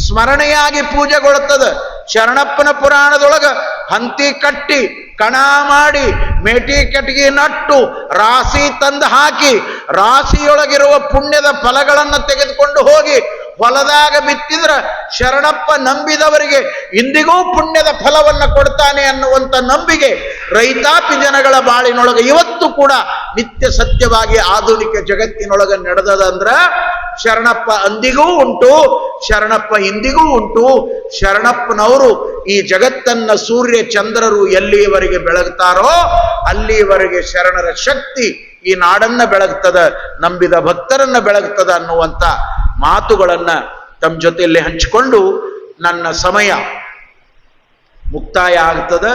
ಸ್ಮರಣೆಯಾಗಿ ಪೂಜೆಗೊಳ್ಳುತ್ತದೆ. ಶರಣಪ್ಪನ ಪುರಾಣದೊಳಗ ಹಂತಿ ಕಟ್ಟಿ, ಕಣ ಮಾಡಿ, ಮೇಟಿ ಕಟ್ಟಿಗೆ ನಟ್ಟು, ರಾಶಿ ತಂದು ಹಾಕಿ, ರಾಶಿಯೊಳಗಿರುವ ಪುಣ್ಯದ ಫಲಗಳನ್ನು ತೆಗೆದುಕೊಂಡು ಹೋಗಿ ಹೊಲದಾಗ ಬಿತ್ತಿದ್ರ ಶರಣಪ್ಪ ನಂಬಿದವರಿಗೆ ಇಂದಿಗೂ ಪುಣ್ಯದ ಫಲವನ್ನ ಕೊಡ್ತಾನೆ ಅನ್ನುವಂಥ ನಂಬಿಕೆ ರೈತಾಪಿ ಜನಗಳ ಬಾಳಿನೊಳಗೆ ಇವತ್ತು ಕೂಡ ನಿತ್ಯ ಸತ್ಯವಾಗಿ ಆಧುನಿಕ ಜಗತ್ತಿನೊಳಗೆ ನಡೆದದಂದ್ರ ಶರಣಪ್ಪ ಅಂದಿಗೂ ಉಂಟು, ಶರಣಪ್ಪ ಇಂದಿಗೂ ಉಂಟು. ಶರಣಪ್ಪನವರು ಈ ಜಗತ್ತನ್ನ ಸೂರ್ಯ ಚಂದ್ರರು ಎಲ್ಲಿಯವರೆಗೆ ಬೆಳಗ್ತಾರೋ ಅಲ್ಲಿಯವರೆಗೆ ಶರಣರ ಶಕ್ತಿ ಈ ನಾಡನ್ನ ಬೆಳಗ್ತದ, ನಂಬಿದ ಭಕ್ತರನ್ನ ಬೆಳಗ್ತದ ಅನ್ನುವಂಥ ಮಾತುಗಳನ್ನ ತಮ್ಮ ಜೊತೆಯಲ್ಲಿ ಹಂಚಿಕೊಂಡು ನನ್ನ ಸಮಯ ಮುಕ್ತಾಯ ಆಗ್ತದ.